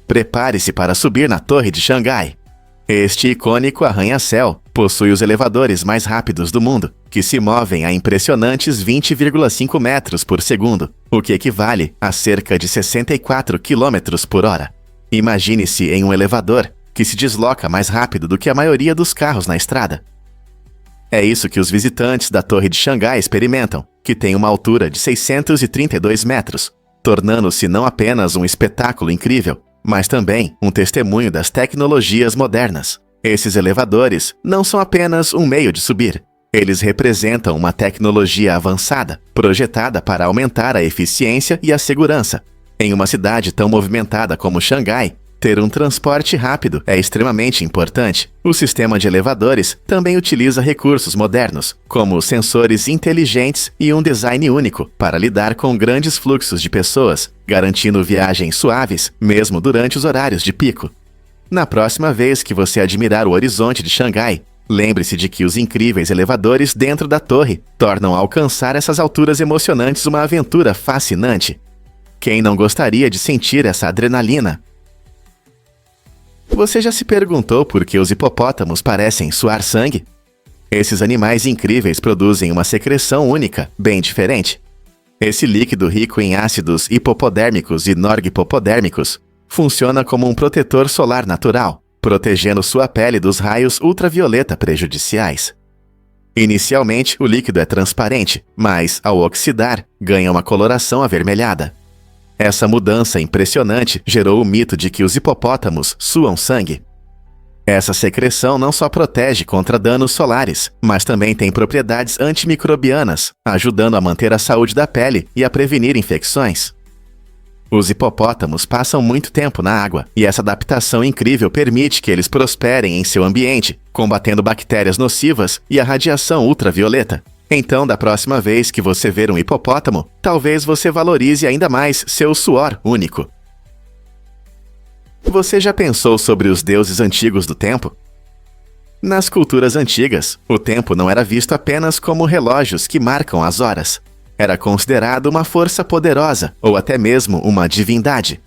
Prepare-se para subir na Torre de Xangai. Este icônico arranha-céu possui os elevadores mais rápidos do mundo, que se movem a impressionantes 20,5 metros por segundo, o que equivale a cerca de 64 km por hora. Imagine-se em um elevador que se desloca mais rápido do que a maioria dos carros na estrada. É isso que os visitantes da Torre de Xangai experimentam, que tem uma altura de 632 metros, tornando-se não apenas um espetáculo incrível, mas também um testemunho das tecnologias modernas. Esses elevadores não são apenas um meio de subir. Eles representam uma tecnologia avançada, projetada para aumentar a eficiência e a segurança. Em uma cidade tão movimentada como Xangai, ter um transporte rápido é extremamente importante. O sistema de elevadores também utiliza recursos modernos, como sensores inteligentes e um design único, para lidar com grandes fluxos de pessoas, garantindo viagens suaves, mesmo durante os horários de pico. Na próxima vez que você admirar o horizonte de Xangai, lembre-se de que os incríveis elevadores dentro da torre tornam alcançar essas alturas emocionantes uma aventura fascinante. Quem não gostaria de sentir essa adrenalina? Você já se perguntou por que os hipopótamos parecem suar sangue? Esses animais incríveis produzem uma secreção única, bem diferente. Esse líquido rico em ácidos hipopodérmicos e norhipopodérmicos funciona como um protetor solar natural, protegendo sua pele dos raios ultravioleta prejudiciais. Inicialmente, o líquido é transparente, mas, ao oxidar, ganha uma coloração avermelhada. Essa mudança impressionante gerou o mito de que os hipopótamos suam sangue. Essa secreção não só protege contra danos solares, mas também tem propriedades antimicrobianas, ajudando a manter a saúde da pele e a prevenir infecções. Os hipopótamos passam muito tempo na água, e essa adaptação incrível permite que eles prosperem em seu ambiente, combatendo bactérias nocivas e a radiação ultravioleta. Então, da próxima vez que você ver um hipopótamo, talvez você valorize ainda mais seu suor único. Você já pensou sobre os deuses antigos do tempo? Nas culturas antigas, o tempo não era visto apenas como relógios que marcam as horas. Era considerado uma força poderosa, ou até mesmo uma divindade.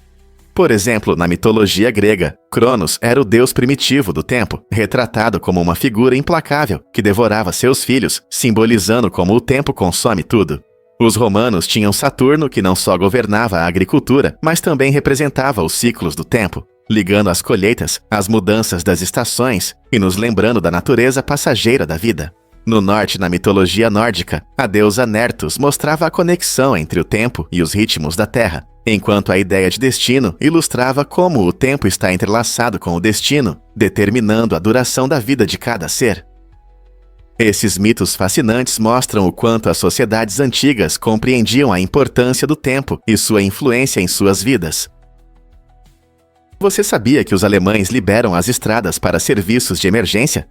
Por exemplo, na mitologia grega, Cronos era o deus primitivo do tempo, retratado como uma figura implacável que devorava seus filhos, simbolizando como o tempo consome tudo. Os romanos tinham Saturno, que não só governava a agricultura, mas também representava os ciclos do tempo, ligando as colheitas às mudanças das estações e nos lembrando da natureza passageira da vida. No norte, na mitologia nórdica, a deusa Nertus mostrava a conexão entre o tempo e os ritmos da terra, enquanto a ideia de destino ilustrava como o tempo está entrelaçado com o destino, determinando a duração da vida de cada ser. Esses mitos fascinantes mostram o quanto as sociedades antigas compreendiam a importância do tempo e sua influência em suas vidas. Você sabia que os alemães liberam as estradas para serviços de emergência?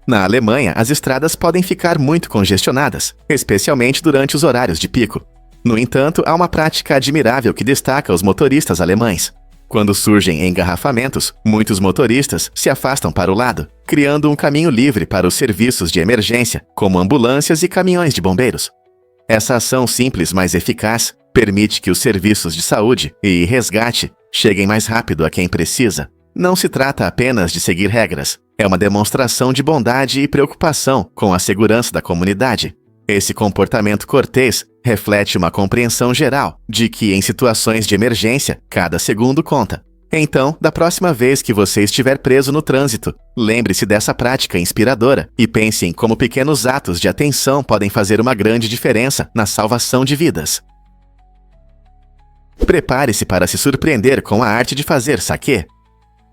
Na Alemanha, as estradas podem ficar muito congestionadas, especialmente durante os horários de pico. No entanto, há uma prática admirável que destaca os motoristas alemães. Quando surgem engarrafamentos, muitos motoristas se afastam para o lado, criando um caminho livre para os serviços de emergência, como ambulâncias e caminhões de bombeiros. Essa ação simples, mas eficaz, permite que os serviços de saúde e resgate cheguem mais rápido a quem precisa. Não se trata apenas de seguir regras, é uma demonstração de bondade e preocupação com a segurança da comunidade. Esse comportamento cortês reflete uma compreensão geral de que, em situações de emergência, cada segundo conta. Então, da próxima vez que você estiver preso no trânsito, lembre-se dessa prática inspiradora e pense em como pequenos atos de atenção podem fazer uma grande diferença na salvação de vidas. Prepare-se para se surpreender com a arte de fazer saquê.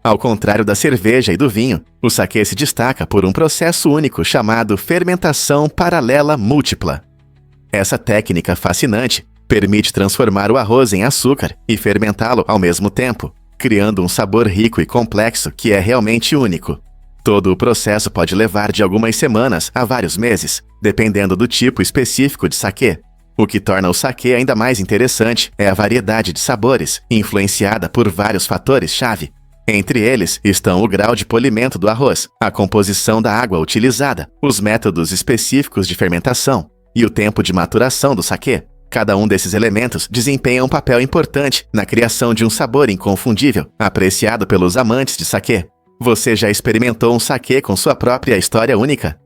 Ao contrário da cerveja e do vinho, o saquê se destaca por um processo único chamado fermentação paralela múltipla. Essa técnica fascinante permite transformar o arroz em açúcar e fermentá-lo ao mesmo tempo, criando um sabor rico e complexo que é realmente único. Todo o processo pode levar de algumas semanas a vários meses, dependendo do tipo específico de saquê. O que torna o saquê ainda mais interessante é a variedade de sabores, influenciada por vários fatores-chave. Entre eles estão o grau de polimento do arroz, a composição da água utilizada, os métodos específicos de fermentação e o tempo de maturação do saquê. Cada um desses elementos desempenha um papel importante na criação de um sabor inconfundível, apreciado pelos amantes de saquê. Você já experimentou um saquê com sua própria história única?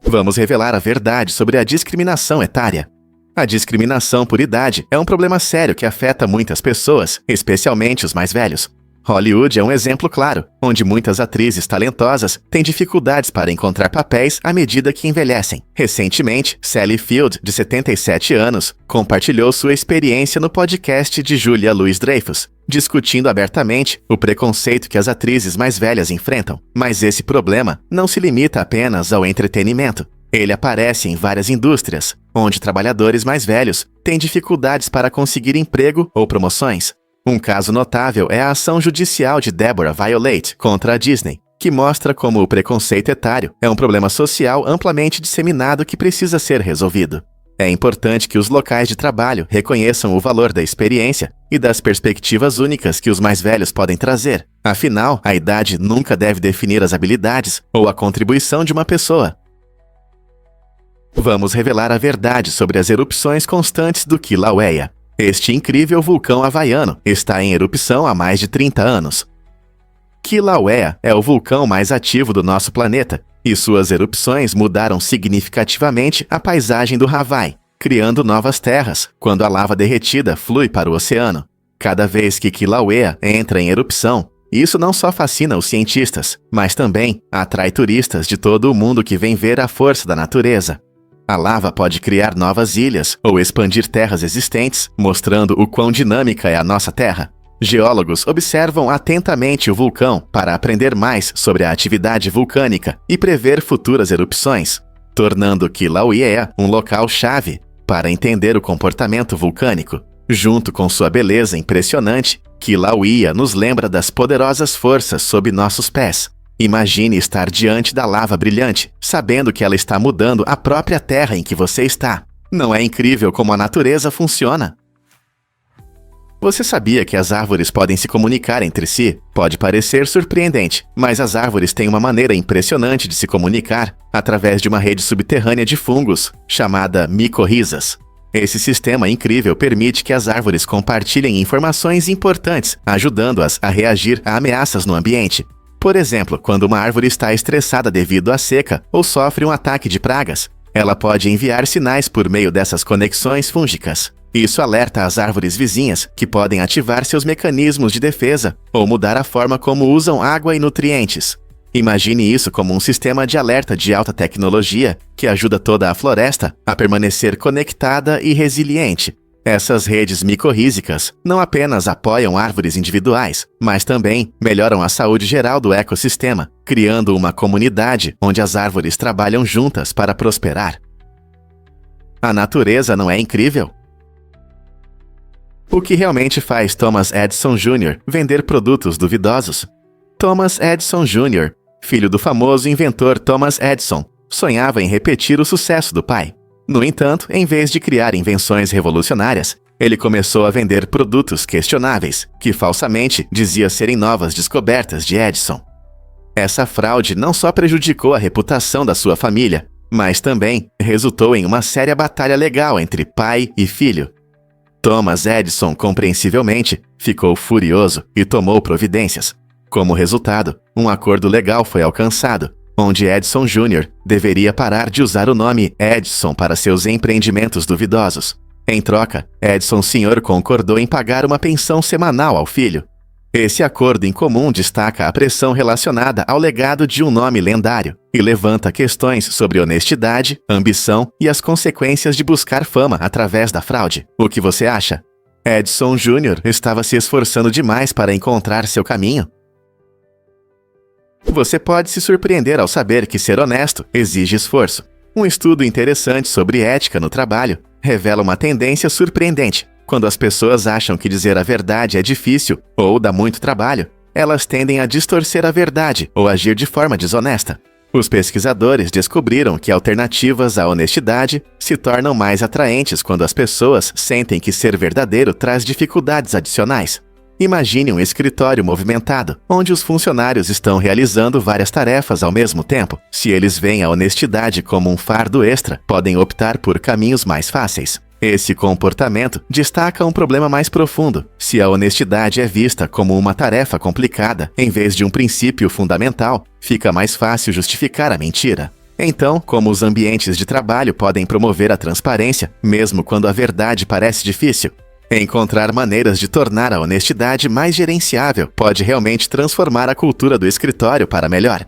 Vamos revelar a verdade sobre a discriminação etária. A discriminação por idade é um problema sério que afeta muitas pessoas, especialmente os mais velhos. Hollywood é um exemplo claro, onde muitas atrizes talentosas têm dificuldades para encontrar papéis à medida que envelhecem. Recentemente, Sally Field, de 77 anos, compartilhou sua experiência no podcast de Julia Louis-Dreyfus, discutindo abertamente o preconceito que as atrizes mais velhas enfrentam. Mas esse problema não se limita apenas ao entretenimento. Ele aparece em várias indústrias, onde trabalhadores mais velhos têm dificuldades para conseguir emprego ou promoções. Um caso notável é a ação judicial de Deborah Violate contra a Disney, que mostra como o preconceito etário é um problema social amplamente disseminado que precisa ser resolvido. É importante que os locais de trabalho reconheçam o valor da experiência e das perspectivas únicas que os mais velhos podem trazer. Afinal, a idade nunca deve definir as habilidades ou a contribuição de uma pessoa. Vamos revelar a verdade sobre as erupções constantes do Kilauea. Este incrível vulcão havaiano está em erupção há mais de 30 anos. Kilauea é o vulcão mais ativo do nosso planeta, e suas erupções mudaram significativamente a paisagem do Hawaii, criando novas terras quando a lava derretida flui para o oceano. Cada vez que Kilauea entra em erupção, isso não só fascina os cientistas, mas também atrai turistas de todo o mundo que vêm ver a força da natureza. A lava pode criar novas ilhas ou expandir terras existentes, mostrando o quão dinâmica é a nossa Terra. Geólogos observam atentamente o vulcão para aprender mais sobre a atividade vulcânica e prever futuras erupções, tornando Kilauea um local-chave para entender o comportamento vulcânico. Junto com sua beleza impressionante, Kilauea nos lembra das poderosas forças sob nossos pés. Imagine estar diante da lava brilhante, sabendo que ela está mudando a própria terra em que você está. Não é incrível como a natureza funciona? Você sabia que as árvores podem se comunicar entre si? Pode parecer surpreendente, mas as árvores têm uma maneira impressionante de se comunicar através de uma rede subterrânea de fungos, chamada micorrizas. Esse sistema incrível permite que as árvores compartilhem informações importantes, ajudando-as a reagir a ameaças no ambiente. Por exemplo, quando uma árvore está estressada devido à seca ou sofre um ataque de pragas, ela pode enviar sinais por meio dessas conexões fúngicas. Isso alerta as árvores vizinhas, que podem ativar seus mecanismos de defesa ou mudar a forma como usam água e nutrientes. Imagine isso como um sistema de alerta de alta tecnologia que ajuda toda a floresta a permanecer conectada e resiliente. Essas redes micorrízicas não apenas apoiam árvores individuais, mas também melhoram a saúde geral do ecossistema, criando uma comunidade onde as árvores trabalham juntas para prosperar. A natureza não é incrível? O que realmente faz Thomas Edison Jr. vender produtos duvidosos? Thomas Edison Jr., filho do famoso inventor Thomas Edison, sonhava em repetir o sucesso do pai. No entanto, em vez de criar invenções revolucionárias, ele começou a vender produtos questionáveis, que falsamente dizia serem novas descobertas de Edison. Essa fraude não só prejudicou a reputação da sua família, mas também resultou em uma séria batalha legal entre pai e filho. Thomas Edison, compreensivelmente, ficou furioso e tomou providências. Como resultado, um acordo legal foi alcançado, onde Edison Jr. deveria parar de usar o nome Edison para seus empreendimentos duvidosos. Em troca, Edison Sr. concordou em pagar uma pensão semanal ao filho. Esse acordo em comum destaca a pressão relacionada ao legado de um nome lendário e levanta questões sobre honestidade, ambição e as consequências de buscar fama através da fraude. O que você acha? Edison Jr. estava se esforçando demais para encontrar seu caminho? Você pode se surpreender ao saber que ser honesto exige esforço. Um estudo interessante sobre ética no trabalho revela uma tendência surpreendente. Quando as pessoas acham que dizer a verdade é difícil ou dá muito trabalho, elas tendem a distorcer a verdade ou agir de forma desonesta. Os pesquisadores descobriram que alternativas à honestidade se tornam mais atraentes quando as pessoas sentem que ser verdadeiro traz dificuldades adicionais. Imagine um escritório movimentado, onde os funcionários estão realizando várias tarefas ao mesmo tempo. Se eles veem a honestidade como um fardo extra, podem optar por caminhos mais fáceis. Esse comportamento destaca um problema mais profundo. Se a honestidade é vista como uma tarefa complicada, em vez de um princípio fundamental, fica mais fácil justificar a mentira. Então, como os ambientes de trabalho podem promover a transparência, mesmo quando a verdade parece difícil? Encontrar maneiras de tornar a honestidade mais gerenciável pode realmente transformar a cultura do escritório para melhor.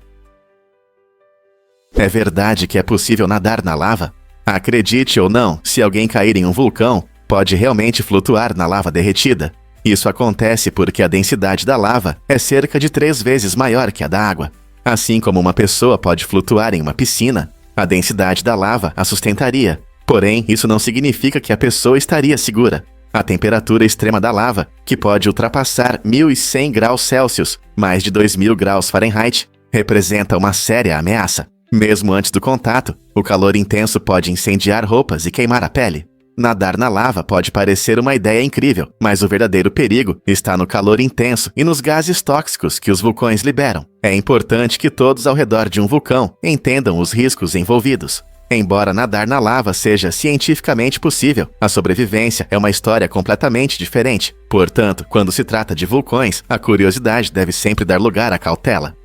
É verdade que é possível nadar na lava? Acredite ou não, se alguém cair em um vulcão, pode realmente flutuar na lava derretida. Isso acontece porque a densidade da lava é cerca de 3 vezes maior que a da água. Assim como uma pessoa pode flutuar em uma piscina, a densidade da lava a sustentaria. Porém, isso não significa que a pessoa estaria segura. A temperatura extrema da lava, que pode ultrapassar 1.100 graus Celsius, mais de 2.000 graus Fahrenheit, representa uma séria ameaça. Mesmo antes do contato, o calor intenso pode incendiar roupas e queimar a pele. Nadar na lava pode parecer uma ideia incrível, mas o verdadeiro perigo está no calor intenso e nos gases tóxicos que os vulcões liberam. É importante que todos ao redor de um vulcão entendam os riscos envolvidos. Embora nadar na lava seja cientificamente possível, a sobrevivência é uma história completamente diferente. Portanto, quando se trata de vulcões, a curiosidade deve sempre dar lugar à cautela.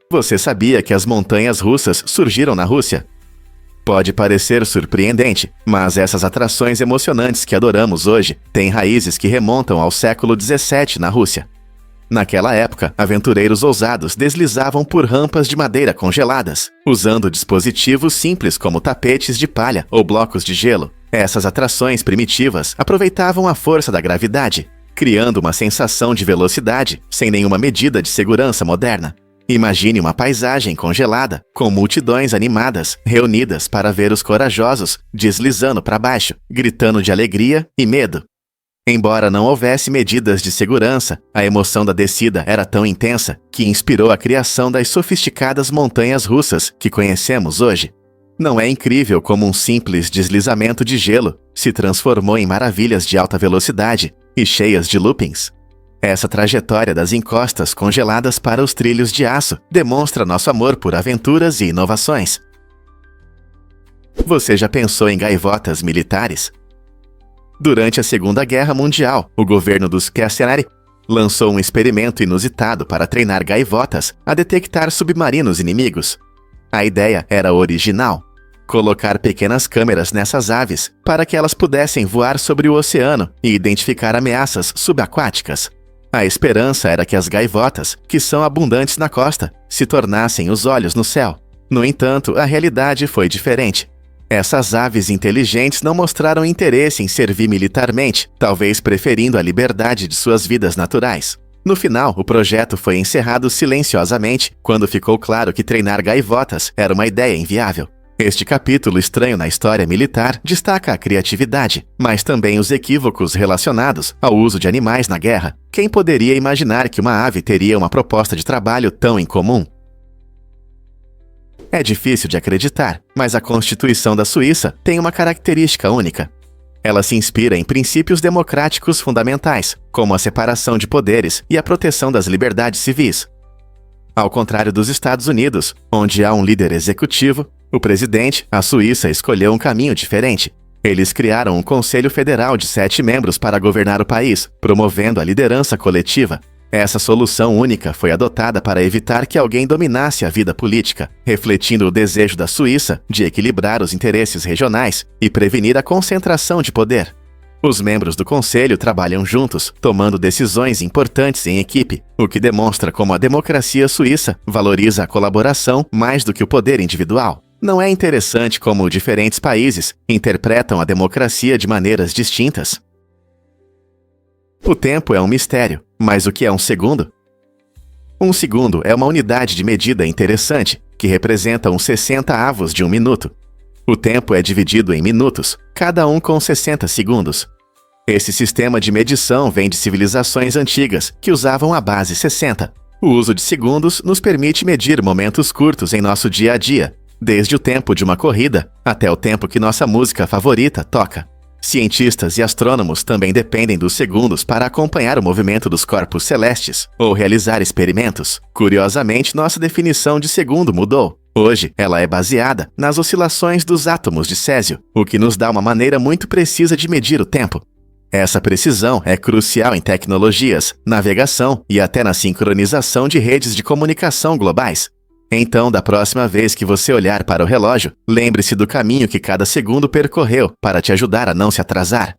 Você sabia que as montanhas russas surgiram na Rússia? Pode parecer surpreendente, mas essas atrações emocionantes que adoramos hoje têm raízes que remontam ao século XVII na Rússia. Naquela época, aventureiros ousados deslizavam por rampas de madeira congeladas, usando dispositivos simples como tapetes de palha ou blocos de gelo. Essas atrações primitivas aproveitavam a força da gravidade, criando uma sensação de velocidade sem nenhuma medida de segurança moderna. Imagine uma paisagem congelada, com multidões animadas, reunidas para ver os corajosos deslizando para baixo, gritando de alegria e medo. Embora não houvesse medidas de segurança, a emoção da descida era tão intensa que inspirou a criação das sofisticadas montanhas russas que conhecemos hoje. Não é incrível como um simples deslizamento de gelo se transformou em maravilhas de alta velocidade e cheias de loopings? Essa trajetória das encostas congeladas para os trilhos de aço demonstra nosso amor por aventuras e inovações. Você já pensou em gaivotas militares? Durante a Segunda Guerra Mundial, o governo dos Cesare lançou um experimento inusitado para treinar gaivotas a detectar submarinos inimigos. A ideia era original: colocar pequenas câmeras nessas aves para que elas pudessem voar sobre o oceano e identificar ameaças subaquáticas. A esperança era que as gaivotas, que são abundantes na costa, se tornassem os olhos no céu. No entanto, a realidade foi diferente. Essas aves inteligentes não mostraram interesse em servir militarmente, talvez preferindo a liberdade de suas vidas naturais. No final, o projeto foi encerrado silenciosamente quando ficou claro que treinar gaivotas era uma ideia inviável. Este capítulo estranho na história militar destaca a criatividade, mas também os equívocos relacionados ao uso de animais na guerra. Quem poderia imaginar que uma ave teria uma proposta de trabalho tão incomum? É difícil de acreditar, mas a Constituição da Suíça tem uma característica única. Ela se inspira em princípios democráticos fundamentais, como a separação de poderes e a proteção das liberdades civis. Ao contrário dos Estados Unidos, onde há um líder executivo, o presidente, a Suíça escolheu um caminho diferente. Eles criaram um Conselho Federal de 7 membros para governar o país, promovendo a liderança coletiva. Essa solução única foi adotada para evitar que alguém dominasse a vida política, refletindo o desejo da Suíça de equilibrar os interesses regionais e prevenir a concentração de poder. Os membros do conselho trabalham juntos, tomando decisões importantes em equipe, o que demonstra como a democracia suíça valoriza a colaboração mais do que o poder individual. Não é interessante como diferentes países interpretam a democracia de maneiras distintas? O tempo é um mistério, mas o que é um segundo? Um segundo é uma unidade de medida interessante, que representa uns 60 avos de um minuto. O tempo é dividido em minutos, cada um com 60 segundos. Esse sistema de medição vem de civilizações antigas, que usavam a base 60. O uso de segundos nos permite medir momentos curtos em nosso dia a dia, desde o tempo de uma corrida até o tempo que nossa música favorita toca. Cientistas e astrônomos também dependem dos segundos para acompanhar o movimento dos corpos celestes ou realizar experimentos. Curiosamente, nossa definição de segundo mudou. Hoje, ela é baseada nas oscilações dos átomos de césio, o que nos dá uma maneira muito precisa de medir o tempo. Essa precisão é crucial em tecnologias, navegação e até na sincronização de redes de comunicação globais. Então, da próxima vez que você olhar para o relógio, lembre-se do caminho que cada segundo percorreu para te ajudar a não se atrasar.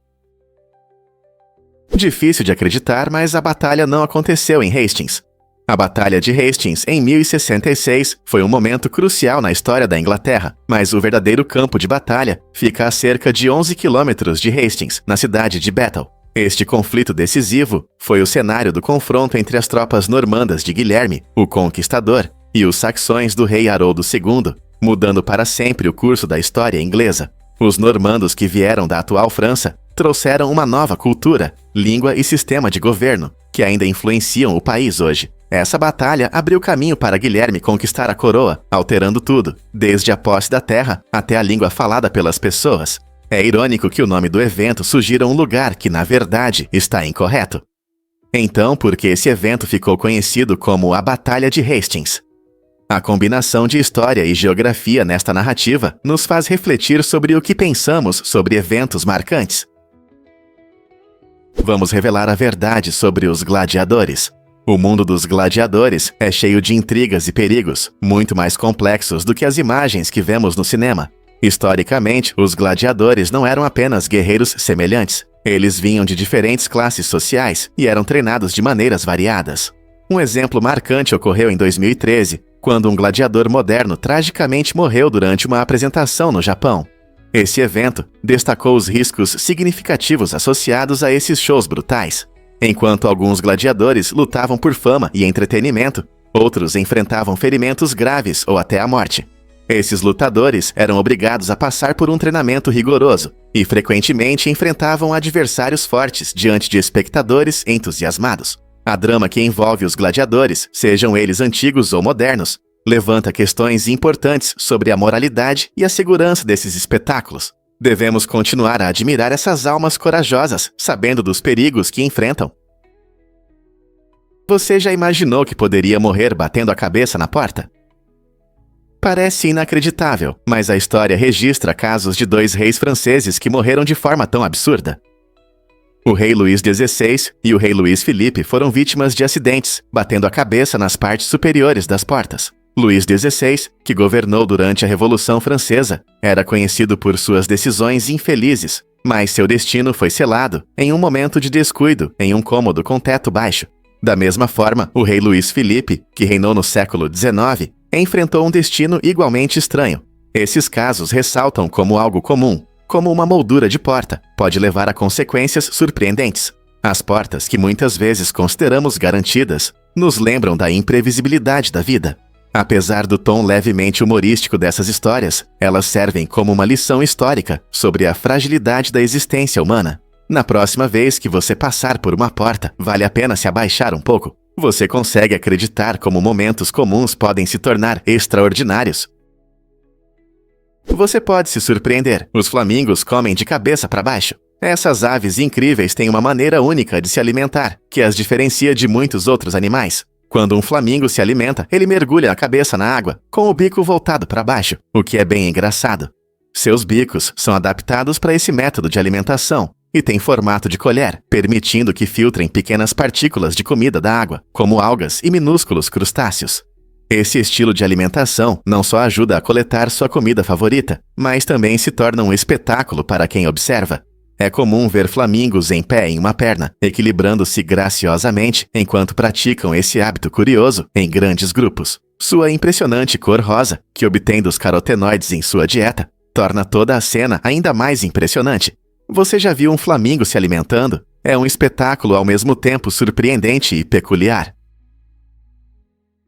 Difícil de acreditar, mas a batalha não aconteceu em Hastings. A Batalha de Hastings, em 1066, foi um momento crucial na história da Inglaterra, mas o verdadeiro campo de batalha fica a cerca de 11 quilômetros de Hastings, na cidade de Bethel. Este conflito decisivo foi o cenário do confronto entre as tropas normandas de Guilherme, o Conquistador, e os saxões do rei Haroldo II, mudando para sempre o curso da história inglesa. Os normandos que vieram da atual França trouxeram uma nova cultura, língua e sistema de governo, que ainda influenciam o país hoje. Essa batalha abriu caminho para Guilherme conquistar a coroa, alterando tudo, desde a posse da terra até a língua falada pelas pessoas. É irônico que o nome do evento sugira um lugar que, na verdade, está incorreto. Então, por que esse evento ficou conhecido como a Batalha de Hastings? A combinação de história e geografia nesta narrativa nos faz refletir sobre o que pensamos sobre eventos marcantes. Vamos revelar a verdade sobre os gladiadores. O mundo dos gladiadores é cheio de intrigas e perigos, muito mais complexos do que as imagens que vemos no cinema. Historicamente, os gladiadores não eram apenas guerreiros semelhantes. Eles vinham de diferentes classes sociais e eram treinados de maneiras variadas. Um exemplo marcante ocorreu em 2013, quando um gladiador moderno tragicamente morreu durante uma apresentação no Japão. Esse evento destacou os riscos significativos associados a esses shows brutais. Enquanto alguns gladiadores lutavam por fama e entretenimento, outros enfrentavam ferimentos graves ou até a morte. Esses lutadores eram obrigados a passar por um treinamento rigoroso e frequentemente enfrentavam adversários fortes diante de espectadores entusiasmados. A drama que envolve os gladiadores, sejam eles antigos ou modernos, levanta questões importantes sobre a moralidade e a segurança desses espetáculos. Devemos continuar a admirar essas almas corajosas, sabendo dos perigos que enfrentam. Você já imaginou que poderia morrer batendo a cabeça na porta? Parece inacreditável, mas a história registra casos de 2 reis franceses que morreram de forma tão absurda. O rei Luís XVI e o rei Luís Felipe foram vítimas de acidentes, batendo a cabeça nas partes superiores das portas. Luís XVI, que governou durante a Revolução Francesa, era conhecido por suas decisões infelizes, mas seu destino foi selado em um momento de descuido em um cômodo com teto baixo. Da mesma forma, o rei Luís Felipe, que reinou no século XIX, enfrentou um destino igualmente estranho. Esses casos ressaltam como algo comum, como uma moldura de porta, pode levar a consequências surpreendentes. As portas, que muitas vezes consideramos garantidas, nos lembram da imprevisibilidade da vida. Apesar do tom levemente humorístico dessas histórias, elas servem como uma lição histórica sobre a fragilidade da existência humana. Na próxima vez que você passar por uma porta, vale a pena se abaixar um pouco. Você consegue acreditar como momentos comuns podem se tornar extraordinários. Você pode se surpreender. Os flamingos comem de cabeça para baixo. Essas aves incríveis têm uma maneira única de se alimentar, que as diferencia de muitos outros animais. Quando um flamingo se alimenta, ele mergulha a cabeça na água, com o bico voltado para baixo, o que é bem engraçado. Seus bicos são adaptados para esse método de alimentação, e tem formato de colher, permitindo que filtrem pequenas partículas de comida da água, como algas e minúsculos crustáceos. Esse estilo de alimentação não só ajuda a coletar sua comida favorita, mas também se torna um espetáculo para quem observa. É comum ver flamingos em pé em uma perna, equilibrando-se graciosamente enquanto praticam esse hábito curioso em grandes grupos. Sua impressionante cor rosa, que obtém dos carotenoides em sua dieta, torna toda a cena ainda mais impressionante. Você já viu um flamingo se alimentando? É um espetáculo ao mesmo tempo surpreendente e peculiar.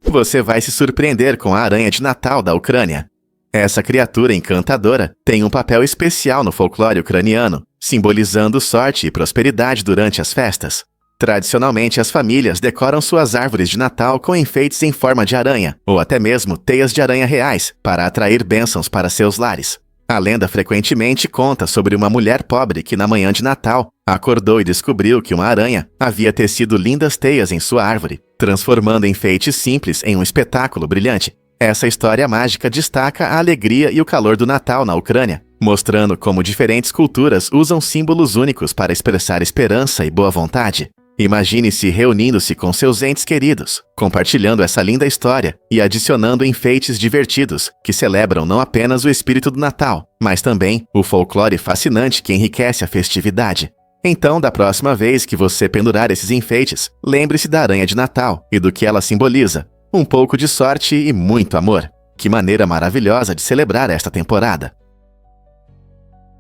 Você vai se surpreender com a aranha de Natal da Ucrânia. Essa criatura encantadora tem um papel especial no folclore ucraniano, simbolizando sorte e prosperidade durante as festas. Tradicionalmente, as famílias decoram suas árvores de Natal com enfeites em forma de aranha, ou até mesmo teias de aranha reais, para atrair bênçãos para seus lares. A lenda frequentemente conta sobre uma mulher pobre que, na manhã de Natal, acordou e descobriu que uma aranha havia tecido lindas teias em sua árvore, transformando enfeites simples em um espetáculo brilhante. Essa história mágica destaca a alegria e o calor do Natal na Ucrânia, mostrando como diferentes culturas usam símbolos únicos para expressar esperança e boa vontade. Imagine-se reunindo-se com seus entes queridos, compartilhando essa linda história e adicionando enfeites divertidos que celebram não apenas o espírito do Natal, mas também o folclore fascinante que enriquece a festividade. Então, da próxima vez que você pendurar esses enfeites, lembre-se da aranha de Natal e do que ela simboliza. Um pouco de sorte e muito amor. Que maneira maravilhosa de celebrar esta temporada.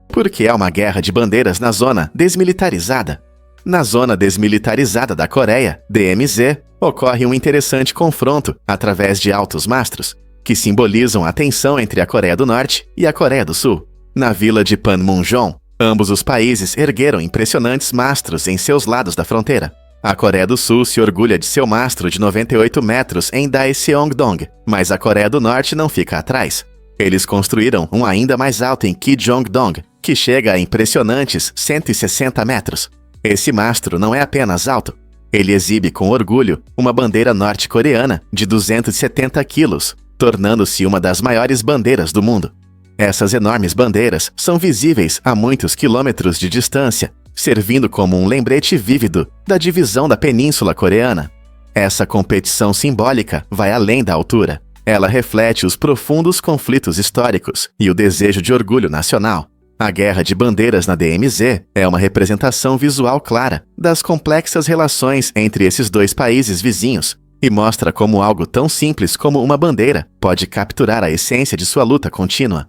Por que há uma guerra de bandeiras na zona desmilitarizada? Na zona desmilitarizada da Coreia, DMZ, ocorre um interessante confronto através de altos mastros, que simbolizam a tensão entre a Coreia do Norte e a Coreia do Sul. Na vila de Panmunjom, ambos os países ergueram impressionantes mastros em seus lados da fronteira. A Coreia do Sul se orgulha de seu mastro de 98 metros em Daeseongdong, mas a Coreia do Norte não fica atrás. Eles construíram um ainda mais alto em Kijongdong, que chega a impressionantes 160 metros. Esse mastro não é apenas alto. Ele exibe com orgulho uma bandeira norte-coreana de 270 quilos, tornando-se uma das maiores bandeiras do mundo. Essas enormes bandeiras são visíveis a muitos quilômetros de distância, servindo como um lembrete vívido da divisão da Península Coreana. Essa competição simbólica vai além da altura. Ela reflete os profundos conflitos históricos e o desejo de orgulho nacional. A Guerra de Bandeiras na DMZ é uma representação visual clara das complexas relações entre esses dois países vizinhos e mostra como algo tão simples como uma bandeira pode capturar a essência de sua luta contínua.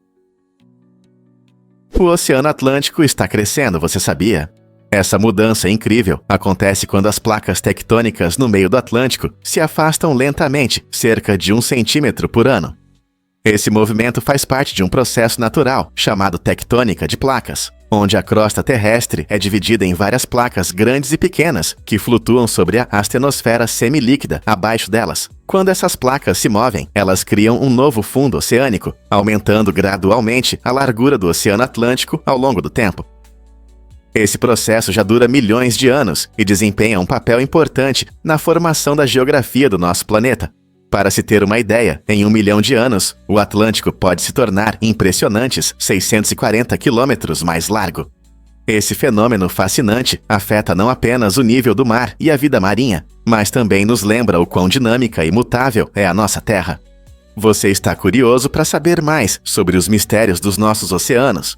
O Oceano Atlântico está crescendo, você sabia? Essa mudança incrível acontece quando as placas tectônicas no meio do Atlântico se afastam lentamente, cerca de 1 centímetro por ano. Esse movimento faz parte de um processo natural, chamado tectônica de placas, onde a crosta terrestre é dividida em várias placas grandes e pequenas que flutuam sobre a astenosfera semilíquida abaixo delas. Quando essas placas se movem, elas criam um novo fundo oceânico, aumentando gradualmente a largura do Oceano Atlântico ao longo do tempo. Esse processo já dura milhões de anos e desempenha um papel importante na formação da geografia do nosso planeta. Para se ter uma ideia, em 1 milhão de anos, o Atlântico pode se tornar impressionantes 640 quilômetros mais largo. Esse fenômeno fascinante afeta não apenas o nível do mar e a vida marinha, mas também nos lembra o quão dinâmica e mutável é a nossa Terra. Você está curioso para saber mais sobre os mistérios dos nossos oceanos?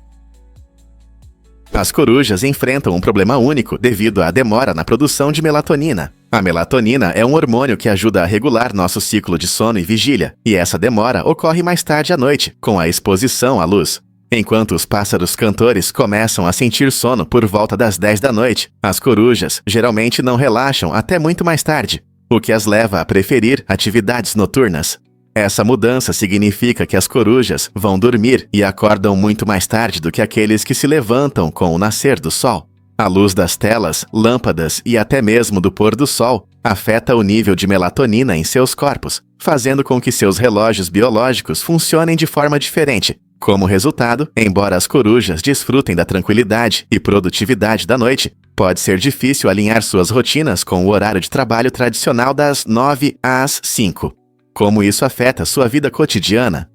As corujas enfrentam um problema único devido à demora na produção de melatonina. A melatonina é um hormônio que ajuda a regular nosso ciclo de sono e vigília, e essa demora ocorre mais tarde à noite, com a exposição à luz. Enquanto os pássaros cantores começam a sentir sono por volta das 10 da noite, as corujas geralmente não relaxam até muito mais tarde, o que as leva a preferir atividades noturnas. Essa mudança significa que as corujas vão dormir e acordam muito mais tarde do que aqueles que se levantam com o nascer do sol. A luz das telas, lâmpadas e até mesmo do pôr do sol afeta o nível de melatonina em seus corpos, fazendo com que seus relógios biológicos funcionem de forma diferente. Como resultado, embora as corujas desfrutem da tranquilidade e produtividade da noite, pode ser difícil alinhar suas rotinas com o horário de trabalho tradicional das 9 às 5. Como isso afeta sua vida cotidiana?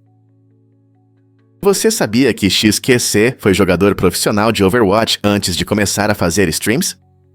Você sabia que XQC foi jogador profissional de Overwatch antes de começar a fazer streams?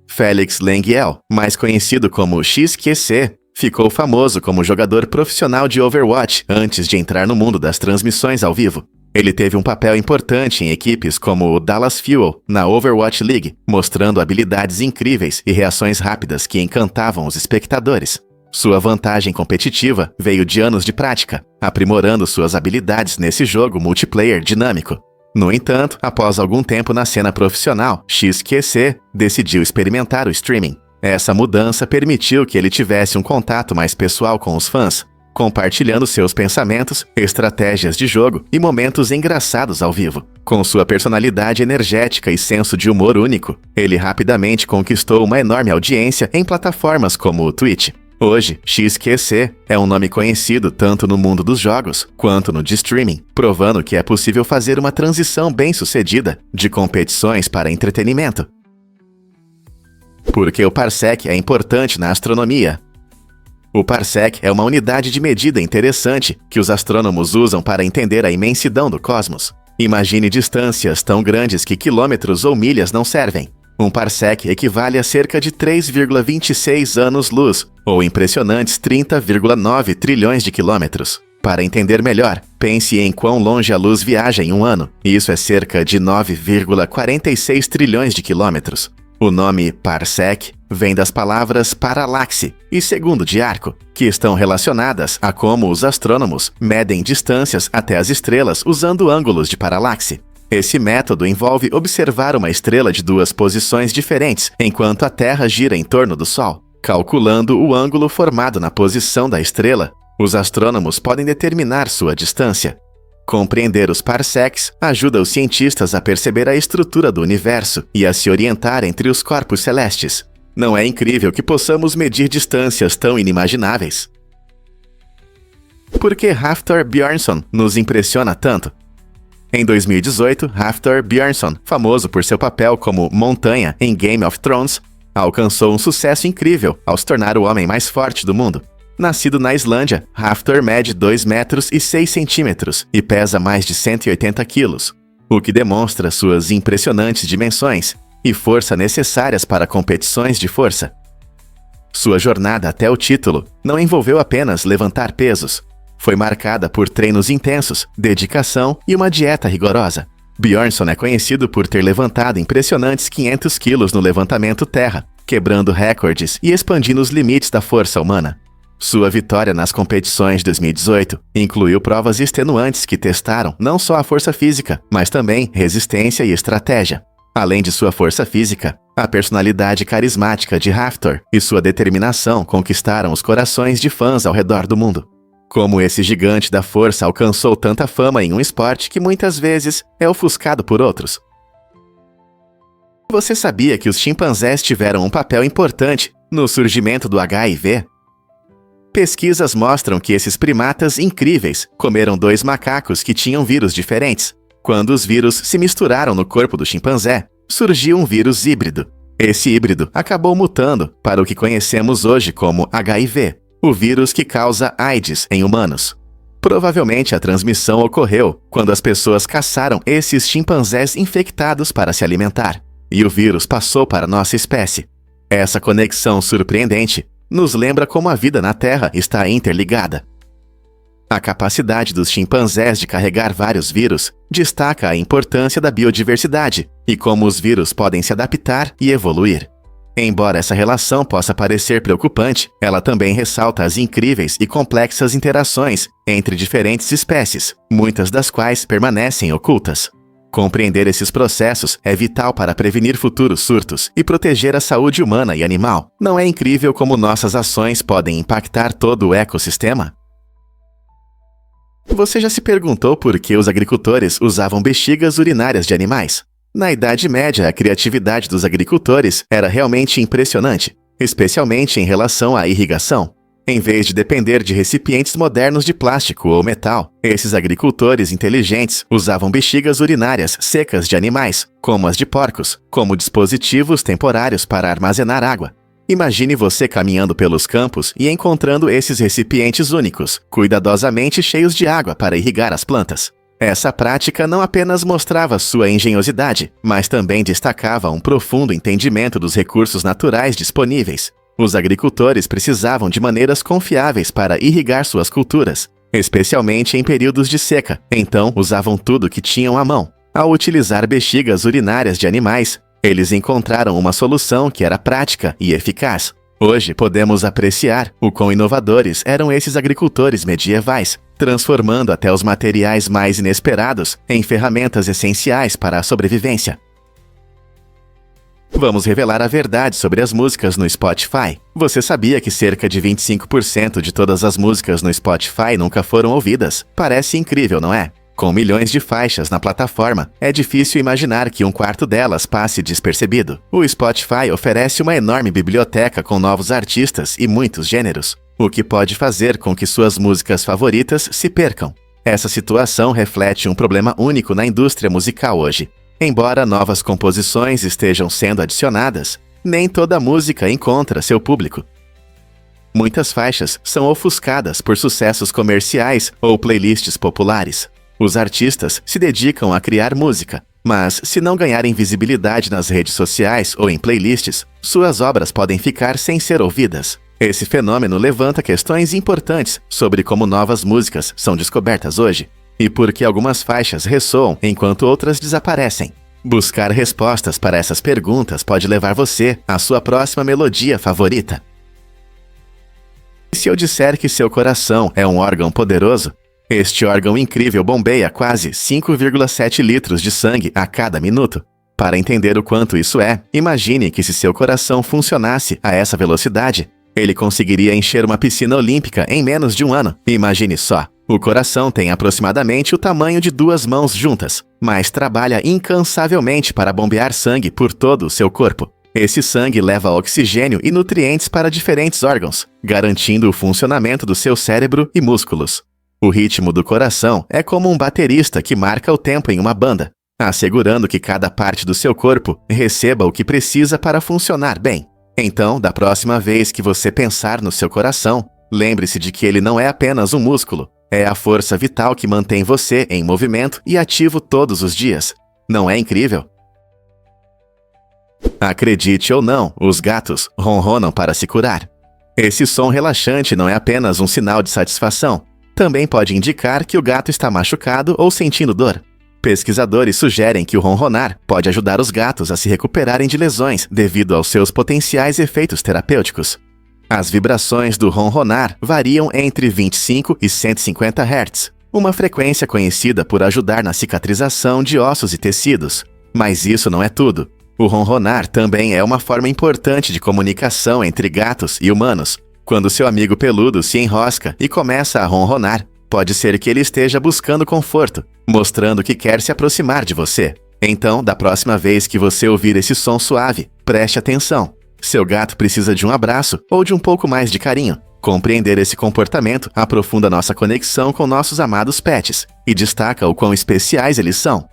Félix Lenguiel, mais conhecido como XQC, ficou famoso como jogador profissional de Overwatch antes de entrar no mundo das transmissões ao vivo. Ele teve um papel importante em equipes como o Dallas Fuel na Overwatch League, mostrando habilidades incríveis e reações rápidas que encantavam os espectadores. Sua vantagem competitiva veio de anos de prática, aprimorando suas habilidades nesse jogo multiplayer dinâmico. No entanto, após algum tempo na cena profissional, XQC decidiu experimentar o streaming. Essa mudança permitiu que ele tivesse um contato mais pessoal com os fãs, compartilhando seus pensamentos, estratégias de jogo e momentos engraçados ao vivo. Com sua personalidade energética e senso de humor único, ele rapidamente conquistou uma enorme audiência em plataformas como o Twitch. Hoje, XQC é um nome conhecido tanto no mundo dos jogos quanto no de streaming, provando que é possível fazer uma transição bem-sucedida de competições para entretenimento. Por que o parsec é importante na astronomia? O parsec é uma unidade de medida interessante que os astrônomos usam para entender a imensidão do cosmos. Imagine distâncias tão grandes que quilômetros ou milhas não servem. Um parsec equivale a cerca de 3,26 anos-luz, ou impressionantes 30,9 trilhões de quilômetros. Para entender melhor, pense em quão longe a luz viaja em um ano, e isso é cerca de 9,46 trilhões de quilômetros. O nome parsec vem das palavras paralaxe e segundo de arco, que estão relacionadas a como os astrônomos medem distâncias até as estrelas usando ângulos de paralaxe. Esse método envolve observar uma estrela de duas posições diferentes enquanto a Terra gira em torno do Sol. Calculando o ângulo formado na posição da estrela, os astrônomos podem determinar sua distância. Compreender os parsecs ajuda os cientistas a perceber a estrutura do universo e a se orientar entre os corpos celestes. Não é incrível que possamos medir distâncias tão inimagináveis? Por que Hafthor Bjornsson nos impressiona tanto? Em 2018, Hafthor Bjornsson, famoso por seu papel como Montanha em Game of Thrones, alcançou um sucesso incrível ao se tornar o homem mais forte do mundo. Nascido na Islândia, Hafthor mede 2 metros e 6 centímetros e pesa mais de 180 quilos, o que demonstra suas impressionantes dimensões e força necessárias para competições de força. Sua jornada até o título não envolveu apenas levantar pesos. Foi marcada por treinos intensos, dedicação e uma dieta rigorosa. Bjornsson é conhecido por ter levantado impressionantes 500 quilos no levantamento terra, quebrando recordes e expandindo os limites da força humana. Sua vitória nas competições de 2018 incluiu provas extenuantes que testaram não só a força física, mas também resistência e estratégia. Além de sua força física, a personalidade carismática de Hafthor e sua determinação conquistaram os corações de fãs ao redor do mundo. Como esse gigante da força alcançou tanta fama em um esporte que muitas vezes é ofuscado por outros? Você sabia que os chimpanzés tiveram um papel importante no surgimento do HIV? Pesquisas mostram que esses primatas incríveis comeram 2 macacos que tinham vírus diferentes. Quando os vírus se misturaram no corpo do chimpanzé, surgiu um vírus híbrido. Esse híbrido acabou mutando para o que conhecemos hoje como HIV, o vírus que causa AIDS em humanos. Provavelmente a transmissão ocorreu quando as pessoas caçaram esses chimpanzés infectados para se alimentar, e o vírus passou para nossa espécie. Essa conexão surpreendente nos lembra como a vida na Terra está interligada. A capacidade dos chimpanzés de carregar vários vírus destaca a importância da biodiversidade e como os vírus podem se adaptar e evoluir. Embora essa relação possa parecer preocupante, ela também ressalta as incríveis e complexas interações entre diferentes espécies, muitas das quais permanecem ocultas. Compreender esses processos é vital para prevenir futuros surtos e proteger a saúde humana e animal. Não é incrível como nossas ações podem impactar todo o ecossistema? Você já se perguntou por que os agricultores usavam bexigas urinárias de animais? Na Idade Média, a criatividade dos agricultores era realmente impressionante, especialmente em relação à irrigação. Em vez de depender de recipientes modernos de plástico ou metal, esses agricultores inteligentes usavam bexigas urinárias secas de animais, como as de porcos, como dispositivos temporários para armazenar água. Imagine você caminhando pelos campos e encontrando esses recipientes únicos, cuidadosamente cheios de água para irrigar as plantas. Essa prática não apenas mostrava sua engenhosidade, mas também destacava um profundo entendimento dos recursos naturais disponíveis. Os agricultores precisavam de maneiras confiáveis para irrigar suas culturas, especialmente em períodos de seca, então usavam tudo que tinham à mão. Ao utilizar bexigas urinárias de animais, eles encontraram uma solução que era prática e eficaz. Hoje podemos apreciar o quão inovadores eram esses agricultores medievais, transformando até os materiais mais inesperados em ferramentas essenciais para a sobrevivência. Vamos revelar a verdade sobre as músicas no Spotify. Você sabia que cerca de 25% de todas as músicas no Spotify nunca foram ouvidas? Parece incrível, não é? Com milhões de faixas na plataforma, é difícil imaginar que um quarto delas passe despercebido. O Spotify oferece uma enorme biblioteca com novos artistas e muitos gêneros, o que pode fazer com que suas músicas favoritas se percam. Essa situação reflete um problema único na indústria musical hoje. Embora novas composições estejam sendo adicionadas, nem toda música encontra seu público. Muitas faixas são ofuscadas por sucessos comerciais ou playlists populares. Os artistas se dedicam a criar música, mas se não ganharem visibilidade nas redes sociais ou em playlists, suas obras podem ficar sem ser ouvidas. Esse fenômeno levanta questões importantes sobre como novas músicas são descobertas hoje e por que algumas faixas ressoam enquanto outras desaparecem. Buscar respostas para essas perguntas pode levar você à sua próxima melodia favorita. E se eu disser que seu coração é um órgão poderoso? Este órgão incrível bombeia quase 5,7 litros de sangue a cada minuto. Para entender o quanto isso é, imagine que se seu coração funcionasse a essa velocidade, ele conseguiria encher uma piscina olímpica em menos de um ano. Imagine só. O coração tem aproximadamente o tamanho de 2 mãos juntas, mas trabalha incansavelmente para bombear sangue por todo o seu corpo. Esse sangue leva oxigênio e nutrientes para diferentes órgãos, garantindo o funcionamento do seu cérebro e músculos. O ritmo do coração é como um baterista que marca o tempo em uma banda, assegurando que cada parte do seu corpo receba o que precisa para funcionar bem. Então, da próxima vez que você pensar no seu coração, lembre-se de que ele não é apenas um músculo, é a força vital que mantém você em movimento e ativo todos os dias. Não é incrível? Acredite ou não, os gatos ronronam para se curar. Esse som relaxante não é apenas um sinal de satisfação, também pode indicar que o gato está machucado ou sentindo dor. Pesquisadores sugerem que o ronronar pode ajudar os gatos a se recuperarem de lesões devido aos seus potenciais efeitos terapêuticos. As vibrações do ronronar variam entre 25 e 150 Hz, uma frequência conhecida por ajudar na cicatrização de ossos e tecidos. Mas isso não é tudo. O ronronar também é uma forma importante de comunicação entre gatos e humanos. Quando seu amigo peludo se enrosca e começa a ronronar, pode ser que ele esteja buscando conforto, mostrando que quer se aproximar de você. Então, da próxima vez que você ouvir esse som suave, preste atenção. Seu gato precisa de um abraço ou de um pouco mais de carinho. Compreender esse comportamento aprofunda nossa conexão com nossos amados pets e destaca o quão especiais eles são.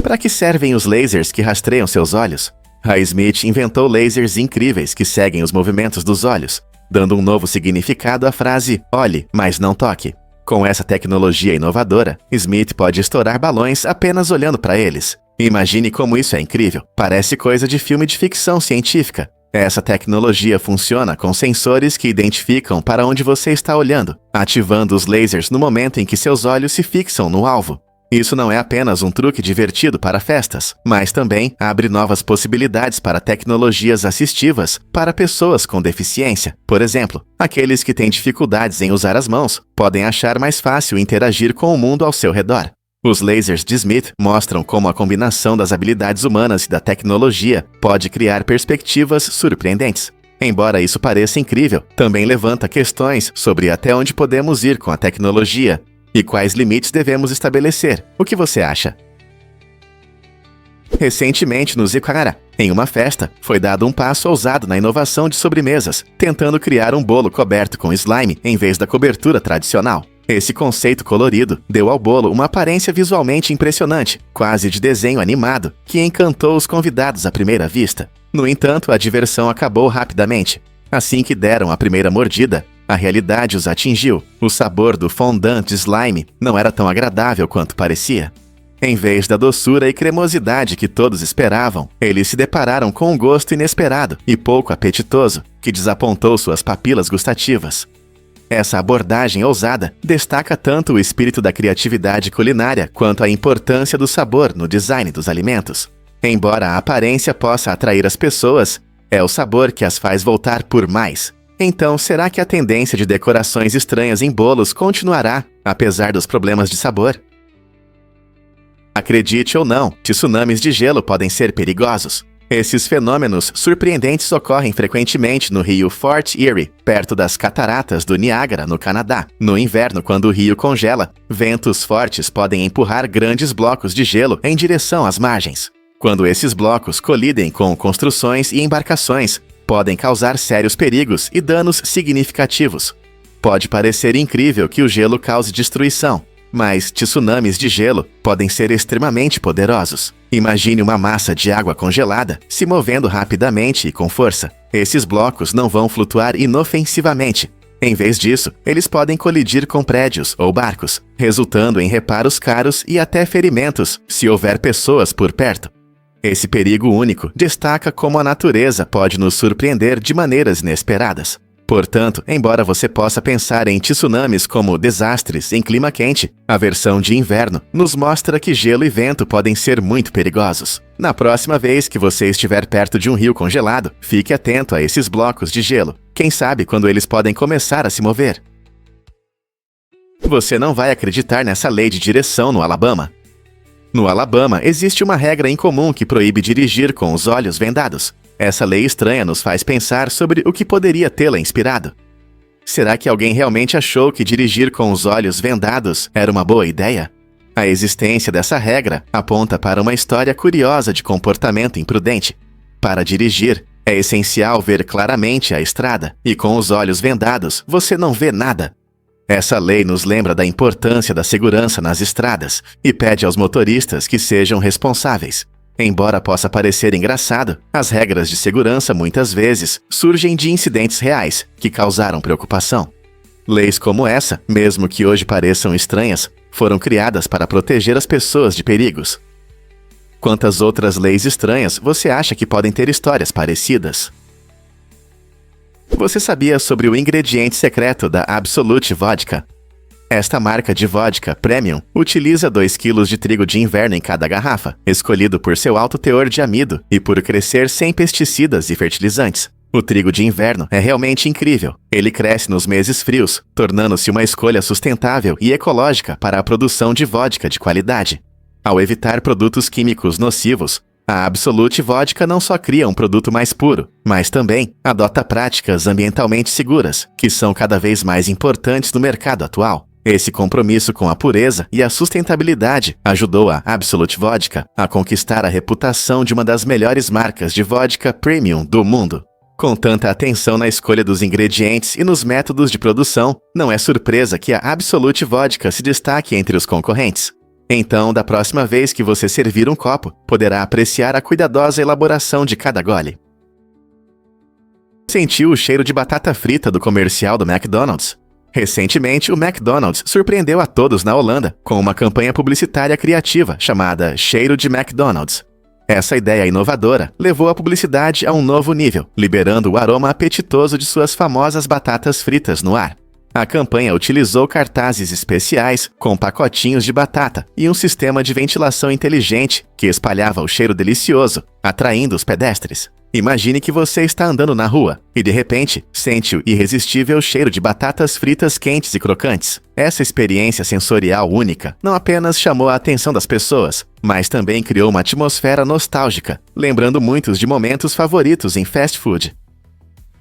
Para que servem os lasers que rastreiam seus olhos? A Smith inventou lasers incríveis que seguem os movimentos dos olhos, dando um novo significado à frase "olhe, mas não toque". Com essa tecnologia inovadora, Smith pode estourar balões apenas olhando para eles. Imagine como isso é incrível. Parece coisa de filme de ficção científica. Essa tecnologia funciona com sensores que identificam para onde você está olhando, ativando os lasers no momento em que seus olhos se fixam no alvo. Isso não é apenas um truque divertido para festas, mas também abre novas possibilidades para tecnologias assistivas para pessoas com deficiência. Por exemplo, aqueles que têm dificuldades em usar as mãos podem achar mais fácil interagir com o mundo ao seu redor. Os lasers de Smith mostram como a combinação das habilidades humanas e da tecnologia pode criar perspectivas surpreendentes. Embora isso pareça incrível, também levanta questões sobre até onde podemos ir com a tecnologia e quais limites devemos estabelecer. O que você acha? Recentemente no Zicara, em uma festa, foi dado um passo ousado na inovação de sobremesas, tentando criar um bolo coberto com slime em vez da cobertura tradicional. Esse conceito colorido deu ao bolo uma aparência visualmente impressionante, quase de desenho animado, que encantou os convidados à primeira vista. No entanto, a diversão acabou rapidamente. Assim que deram a primeira mordida, A realidade os atingiu. O sabor do fondant de slime não era tão agradável quanto parecia. Em vez da doçura e cremosidade que todos esperavam, eles se depararam com um gosto inesperado e pouco apetitoso, que desapontou suas papilas gustativas. Essa abordagem ousada destaca tanto o espírito da criatividade culinária quanto a importância do sabor no design dos alimentos. Embora a aparência possa atrair as pessoas, é o sabor que as faz voltar por mais. Então, será que a tendência de decorações estranhas em bolos continuará, apesar dos problemas de sabor? Acredite ou não, tsunamis de gelo podem ser perigosos. Esses fenômenos surpreendentes ocorrem frequentemente no rio Fort Erie, perto das cataratas do Niágara, no Canadá. No inverno, quando o rio congela, ventos fortes podem empurrar grandes blocos de gelo em direção às margens. Quando esses blocos colidem com construções e embarcações, podem causar sérios perigos e danos significativos. Pode parecer incrível que o gelo cause destruição, mas tsunamis de gelo podem ser extremamente poderosos. Imagine uma massa de água congelada se movendo rapidamente e com força. Esses blocos não vão flutuar inofensivamente. Em vez disso, eles podem colidir com prédios ou barcos, resultando em reparos caros e até ferimentos, se houver pessoas por perto. Esse perigo único destaca como a natureza pode nos surpreender de maneiras inesperadas. Portanto, embora você possa pensar em tsunamis como desastres em clima quente, a versão de inverno nos mostra que gelo e vento podem ser muito perigosos. Na próxima vez que você estiver perto de um rio congelado, fique atento a esses blocos de gelo. Quem sabe quando eles podem começar a se mover. Você não vai acreditar nessa lei de direção no Alabama. No Alabama, existe uma regra incomum que proíbe dirigir com os olhos vendados. Essa lei estranha nos faz pensar sobre o que poderia tê-la inspirado. Será que alguém realmente achou que dirigir com os olhos vendados era uma boa ideia? A existência dessa regra aponta para uma história curiosa de comportamento imprudente. Para dirigir, é essencial ver claramente a estrada, e com os olhos vendados, você não vê nada. Essa lei nos lembra da importância da segurança nas estradas e pede aos motoristas que sejam responsáveis. Embora possa parecer engraçado, as regras de segurança muitas vezes surgem de incidentes reais que causaram preocupação. Leis como essa, mesmo que hoje pareçam estranhas, foram criadas para proteger as pessoas de perigos. Quantas outras leis estranhas você acha que podem ter histórias parecidas? Você sabia sobre o ingrediente secreto da Absolut Vodka? Esta marca de vodka premium utiliza 2 kg de trigo de inverno em cada garrafa, escolhido por seu alto teor de amido e por crescer sem pesticidas e fertilizantes. O trigo de inverno é realmente incrível. Ele cresce nos meses frios, tornando-se uma escolha sustentável e ecológica para a produção de vodka de qualidade. Ao evitar produtos químicos nocivos, a Absolut Vodka não só cria um produto mais puro, mas também adota práticas ambientalmente seguras, que são cada vez mais importantes no mercado atual. Esse compromisso com a pureza e a sustentabilidade ajudou a Absolut Vodka a conquistar a reputação de uma das melhores marcas de vodka premium do mundo. Com tanta atenção na escolha dos ingredientes e nos métodos de produção, não é surpresa que a Absolut Vodka se destaque entre os concorrentes. Então, da próxima vez que você servir um copo, poderá apreciar a cuidadosa elaboração de cada gole. Sentiu o cheiro de batata frita do comercial do McDonald's? Recentemente, o McDonald's surpreendeu a todos na Holanda com uma campanha publicitária criativa chamada Cheiro de McDonald's. Essa ideia inovadora levou a publicidade a um novo nível, liberando o aroma apetitoso de suas famosas batatas fritas no ar. A campanha utilizou cartazes especiais com pacotinhos de batata e um sistema de ventilação inteligente que espalhava o cheiro delicioso, atraindo os pedestres. Imagine que você está andando na rua e, de repente, sente o irresistível cheiro de batatas fritas quentes e crocantes. Essa experiência sensorial única não apenas chamou a atenção das pessoas, mas também criou uma atmosfera nostálgica, lembrando muitos de momentos favoritos em fast food.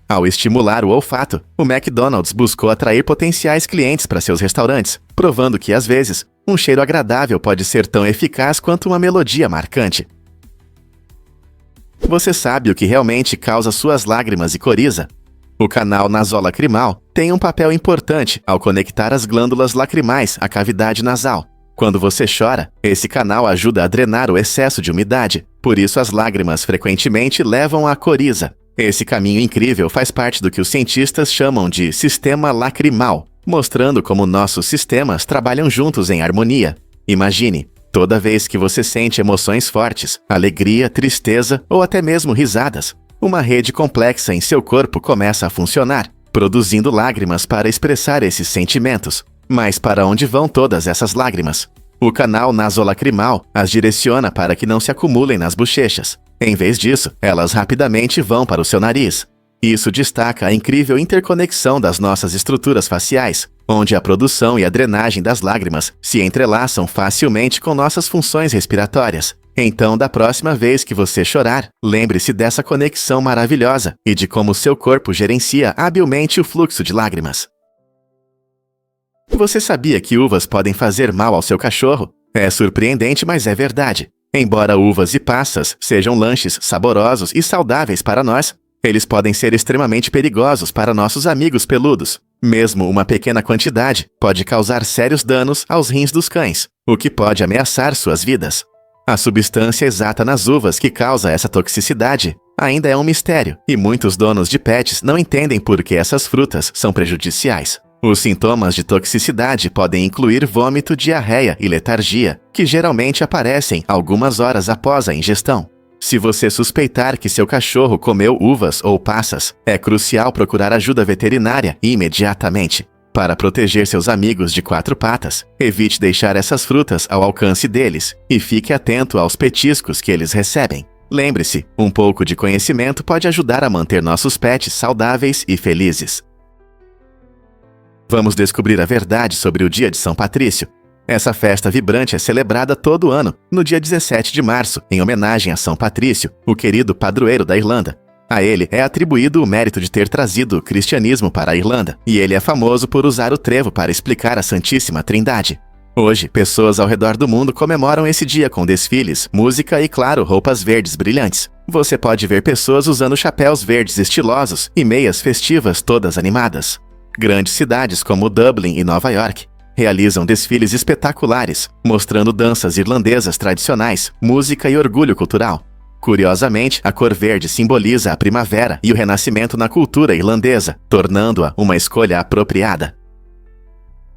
Ao estimular o olfato, o McDonald's buscou atrair potenciais clientes para seus restaurantes, provando que, às vezes, um cheiro agradável pode ser tão eficaz quanto uma melodia marcante. Você sabe o que realmente causa suas lágrimas e coriza? O canal nasolacrimal tem um papel importante ao conectar as glândulas lacrimais à cavidade nasal. Quando você chora, esse canal ajuda a drenar o excesso de umidade, por isso as lágrimas frequentemente levam à coriza. Esse caminho incrível faz parte do que os cientistas chamam de sistema lacrimal, mostrando como nossos sistemas trabalham juntos em harmonia. Imagine, toda vez que você sente emoções fortes, alegria, tristeza ou até mesmo risadas, uma rede complexa em seu corpo começa a funcionar, produzindo lágrimas para expressar esses sentimentos. Mas para onde vão todas essas lágrimas? O canal nasolacrimal as direciona para que não se acumulem nas bochechas. Em vez disso, elas rapidamente vão para o seu nariz. Isso destaca a incrível interconexão das nossas estruturas faciais, onde a produção e a drenagem das lágrimas se entrelaçam facilmente com nossas funções respiratórias. Então, da próxima vez que você chorar, lembre-se dessa conexão maravilhosa e de como seu corpo gerencia habilmente o fluxo de lágrimas. Você sabia que uvas podem fazer mal ao seu cachorro? É surpreendente, mas é verdade. Embora uvas e passas sejam lanches saborosos e saudáveis para nós, eles podem ser extremamente perigosos para nossos amigos peludos. Mesmo uma pequena quantidade pode causar sérios danos aos rins dos cães, o que pode ameaçar suas vidas. A substância exata nas uvas que causa essa toxicidade ainda é um mistério, e muitos donos de pets não entendem por que essas frutas são prejudiciais. Os sintomas de toxicidade podem incluir vômito, diarreia e letargia, que geralmente aparecem algumas horas após a ingestão. Se você suspeitar que seu cachorro comeu uvas ou passas, é crucial procurar ajuda veterinária imediatamente. Para proteger seus amigos de quatro patas, evite deixar essas frutas ao alcance deles e fique atento aos petiscos que eles recebem. Lembre-se, um pouco de conhecimento pode ajudar a manter nossos pets saudáveis e felizes. Vamos descobrir a verdade sobre o Dia de São Patrício. Essa festa vibrante é celebrada todo ano, no dia 17 de março, em homenagem a São Patrício, o querido padroeiro da Irlanda. A ele é atribuído o mérito de ter trazido o cristianismo para a Irlanda, e ele é famoso por usar o trevo para explicar a Santíssima Trindade. Hoje, pessoas ao redor do mundo comemoram esse dia com desfiles, música e, claro, roupas verdes brilhantes. Você pode ver pessoas usando chapéus verdes estilosos e meias festivas todas animadas. Grandes cidades como Dublin e Nova York realizam desfiles espetaculares, mostrando danças irlandesas tradicionais, música e orgulho cultural. Curiosamente, a cor verde simboliza a primavera e o renascimento na cultura irlandesa, tornando-a uma escolha apropriada.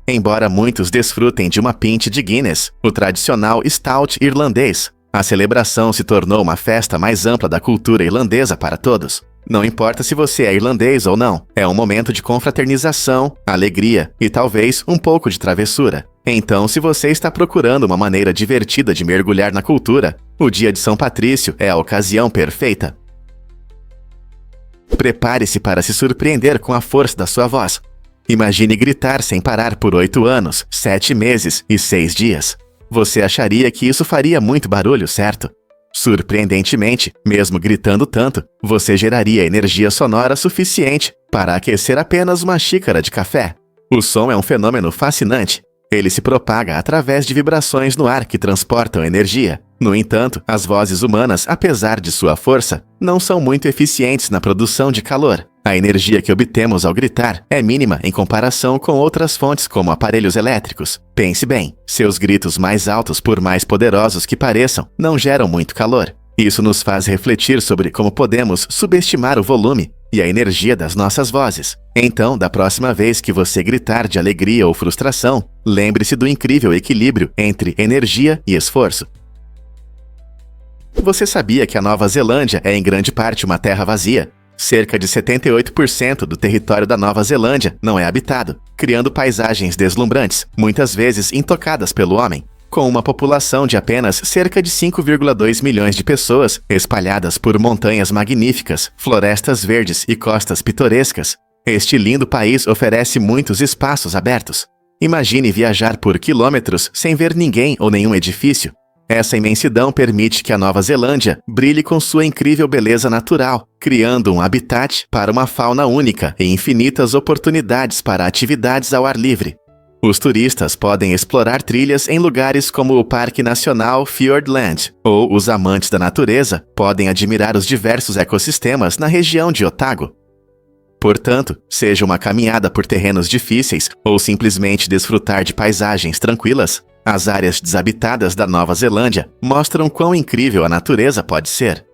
Embora muitos desfrutem de uma pint de Guinness, o tradicional Stout irlandês, a celebração se tornou uma festa mais ampla da cultura irlandesa para todos. Não importa se você é irlandês ou não, é um momento de confraternização, alegria e talvez um pouco de travessura. Então, se você está procurando uma maneira divertida de mergulhar na cultura, o Dia de São Patrício é a ocasião perfeita. Prepare-se para se surpreender com a força da sua voz. Imagine gritar sem parar por 8 anos, 7 meses e 6 dias. Você acharia que isso faria muito barulho, certo? Surpreendentemente, mesmo gritando tanto, você geraria energia sonora suficiente para aquecer apenas uma xícara de café. O som é um fenômeno fascinante. Ele se propaga através de vibrações no ar que transportam energia. No entanto, as vozes humanas, apesar de sua força, não são muito eficientes na produção de calor. A energia que obtemos ao gritar é mínima em comparação com outras fontes como aparelhos elétricos. Pense bem, seus gritos mais altos, por mais poderosos que pareçam, não geram muito calor. Isso nos faz refletir sobre como podemos subestimar o volume e a energia das nossas vozes. Então, da próxima vez que você gritar de alegria ou frustração, lembre-se do incrível equilíbrio entre energia e esforço. Você sabia que a Nova Zelândia é em grande parte uma terra vazia? Cerca de 78% do território da Nova Zelândia não é habitado, criando paisagens deslumbrantes, muitas vezes intocadas pelo homem. Com uma população de apenas cerca de 5,2 milhões de pessoas, espalhadas por montanhas magníficas, florestas verdes e costas pitorescas, este lindo país oferece muitos espaços abertos. Imagine viajar por quilômetros sem ver ninguém ou nenhum edifício. Essa imensidão permite que a Nova Zelândia brilhe com sua incrível beleza natural, criando um habitat para uma fauna única e infinitas oportunidades para atividades ao ar livre. Os turistas podem explorar trilhas em lugares como o Parque Nacional Fiordland, ou os amantes da natureza podem admirar os diversos ecossistemas na região de Otago. Portanto, seja uma caminhada por terrenos difíceis ou simplesmente desfrutar de paisagens tranquilas, as áreas desabitadas da Nova Zelândia mostram quão incrível a natureza pode ser.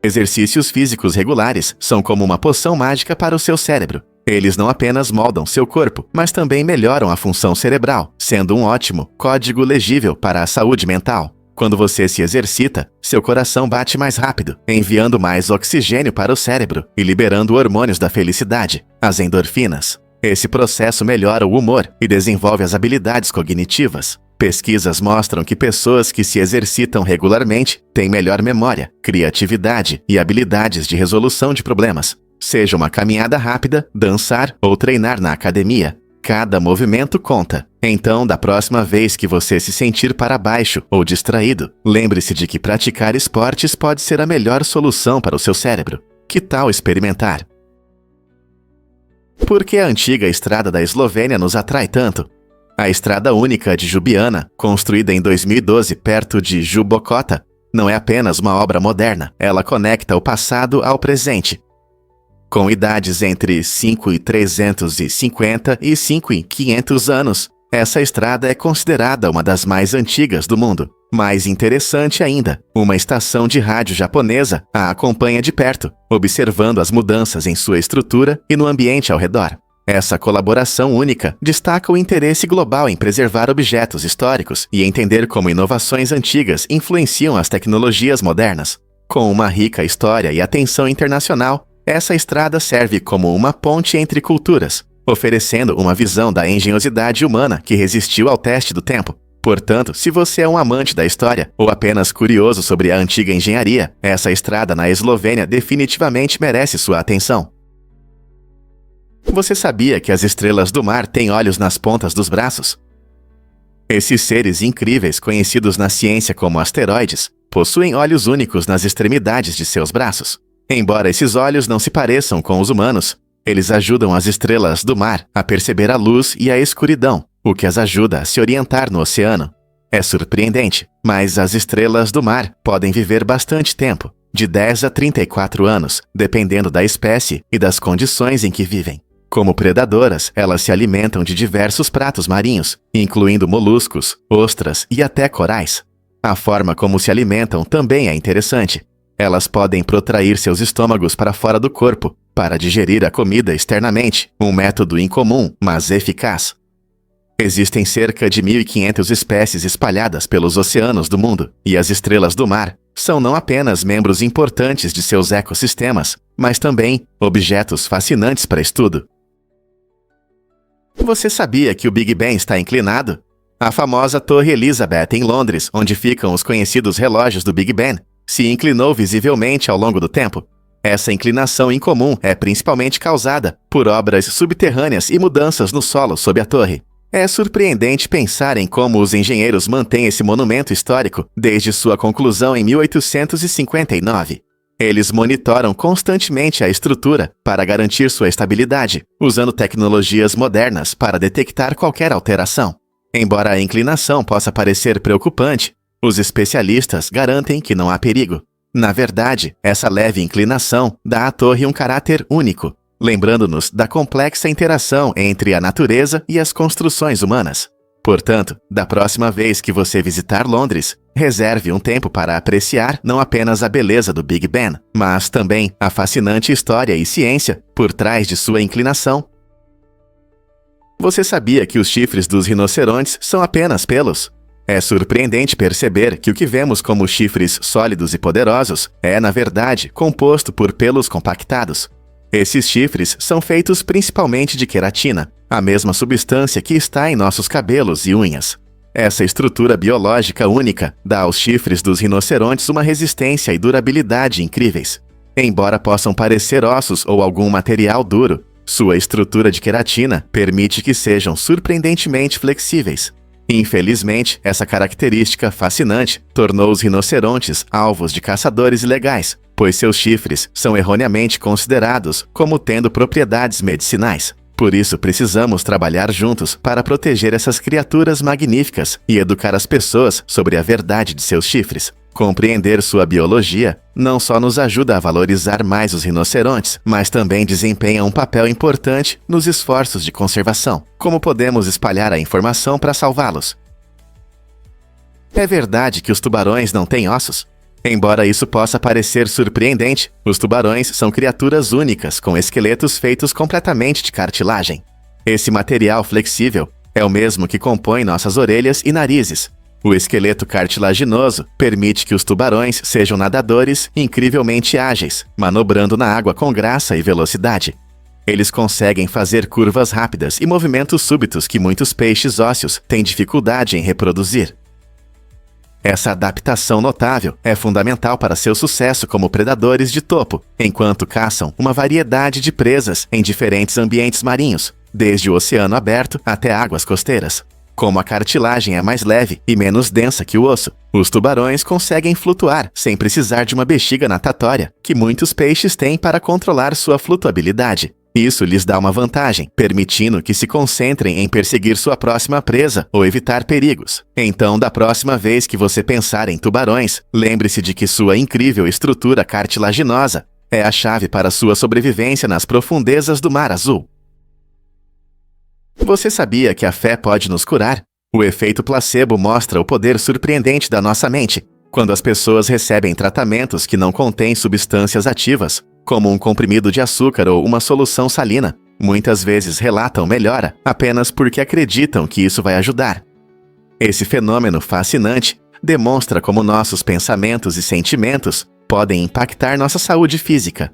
Exercícios físicos regulares são como uma poção mágica para o seu cérebro. Eles não apenas moldam seu corpo, mas também melhoram a função cerebral, sendo um ótimo código legível para a saúde mental. Quando você se exercita, seu coração bate mais rápido, enviando mais oxigênio para o cérebro e liberando hormônios da felicidade, as endorfinas. Esse processo melhora o humor e desenvolve as habilidades cognitivas. Pesquisas mostram que pessoas que se exercitam regularmente têm melhor memória, criatividade e habilidades de resolução de problemas. Seja uma caminhada rápida, dançar ou treinar na academia, cada movimento conta. Então, da próxima vez que você se sentir para baixo ou distraído, lembre-se de que praticar esportes pode ser a melhor solução para o seu cérebro. Que tal experimentar? Por que a antiga estrada da Eslovênia nos atrai tanto? A Estrada Única de Ljubljana, construída em 2012 perto de Jubocota, não é apenas uma obra moderna, ela conecta o passado ao presente. Com idades entre 5.350 e 5.500 anos, essa estrada é considerada uma das mais antigas do mundo. Mais interessante ainda, uma estação de rádio japonesa a acompanha de perto, observando as mudanças em sua estrutura e no ambiente ao redor. Essa colaboração única destaca o interesse global em preservar objetos históricos e entender como inovações antigas influenciam as tecnologias modernas. Com uma rica história e atenção internacional, essa estrada serve como uma ponte entre culturas, oferecendo uma visão da engenhosidade humana que resistiu ao teste do tempo. Portanto, se você é um amante da história ou apenas curioso sobre a antiga engenharia, essa estrada na Eslovênia definitivamente merece sua atenção. Você sabia que as estrelas do mar têm olhos nas pontas dos braços? Esses seres incríveis, conhecidos na ciência como asteroides, possuem olhos únicos nas extremidades de seus braços. Embora esses olhos não se pareçam com os humanos, eles ajudam as estrelas do mar a perceber a luz e a escuridão, o que as ajuda a se orientar no oceano. É surpreendente, mas as estrelas do mar podem viver bastante tempo, de 10 a 34 anos, dependendo da espécie e das condições em que vivem. Como predadoras, elas se alimentam de diversos pratos marinhos, incluindo moluscos, ostras e até corais. A forma como se alimentam também é interessante. Elas podem protrair seus estômagos para fora do corpo, para digerir a comida externamente, um método incomum, mas eficaz. Existem cerca de 1.500 espécies espalhadas pelos oceanos do mundo, e as estrelas do mar são não apenas membros importantes de seus ecossistemas, mas também objetos fascinantes para estudo. Você sabia que o Big Ben está inclinado? A famosa Torre Elizabeth em Londres, onde ficam os conhecidos relógios do Big Ben, se inclinou visivelmente ao longo do tempo. Essa inclinação incomum é principalmente causada por obras subterrâneas e mudanças no solo sob a torre. É surpreendente pensar em como os engenheiros mantêm esse monumento histórico desde sua conclusão em 1859. Eles monitoram constantemente a estrutura para garantir sua estabilidade, usando tecnologias modernas para detectar qualquer alteração. Embora a inclinação possa parecer preocupante, os especialistas garantem que não há perigo. Na verdade, essa leve inclinação dá à torre um caráter único, lembrando-nos da complexa interação entre a natureza e as construções humanas. Portanto, da próxima vez que você visitar Londres, reserve um tempo para apreciar não apenas a beleza do Big Ben, mas também a fascinante história e ciência por trás de sua inclinação. Você sabia que os chifres dos rinocerontes são apenas pelos? É surpreendente perceber que o que vemos como chifres sólidos e poderosos é, na verdade, composto por pelos compactados. Esses chifres são feitos principalmente de queratina, a mesma substância que está em nossos cabelos e unhas. Essa estrutura biológica única dá aos chifres dos rinocerontes uma resistência e durabilidade incríveis. Embora possam parecer ossos ou algum material duro, sua estrutura de queratina permite que sejam surpreendentemente flexíveis. Infelizmente, essa característica fascinante tornou os rinocerontes alvos de caçadores ilegais, pois seus chifres são erroneamente considerados como tendo propriedades medicinais. Por isso, precisamos trabalhar juntos para proteger essas criaturas magníficas e educar as pessoas sobre a verdade de seus chifres. Compreender sua biologia não só nos ajuda a valorizar mais os rinocerontes, mas também desempenha um papel importante nos esforços de conservação. Como podemos espalhar a informação para salvá-los? É verdade que os tubarões não têm ossos? Embora isso possa parecer surpreendente, os tubarões são criaturas únicas com esqueletos feitos completamente de cartilagem. Esse material flexível é o mesmo que compõe nossas orelhas e narizes. O esqueleto cartilaginoso permite que os tubarões sejam nadadores incrivelmente ágeis, manobrando na água com graça e velocidade. Eles conseguem fazer curvas rápidas e movimentos súbitos que muitos peixes ósseos têm dificuldade em reproduzir. Essa adaptação notável é fundamental para seu sucesso como predadores de topo, enquanto caçam uma variedade de presas em diferentes ambientes marinhos, desde o oceano aberto até águas costeiras. Como a cartilagem é mais leve e menos densa que o osso, os tubarões conseguem flutuar sem precisar de uma bexiga natatória, que muitos peixes têm para controlar sua flutuabilidade. Isso lhes dá uma vantagem, permitindo que se concentrem em perseguir sua próxima presa ou evitar perigos. Então, da próxima vez que você pensar em tubarões, lembre-se de que sua incrível estrutura cartilaginosa é a chave para sua sobrevivência nas profundezas do Mar Azul. Você sabia que a fé pode nos curar? O efeito placebo mostra o poder surpreendente da nossa mente. Quando as pessoas recebem tratamentos que não contêm substâncias ativas, como um comprimido de açúcar ou uma solução salina, muitas vezes relatam melhora apenas porque acreditam que isso vai ajudar. Esse fenômeno fascinante demonstra como nossos pensamentos e sentimentos podem impactar nossa saúde física.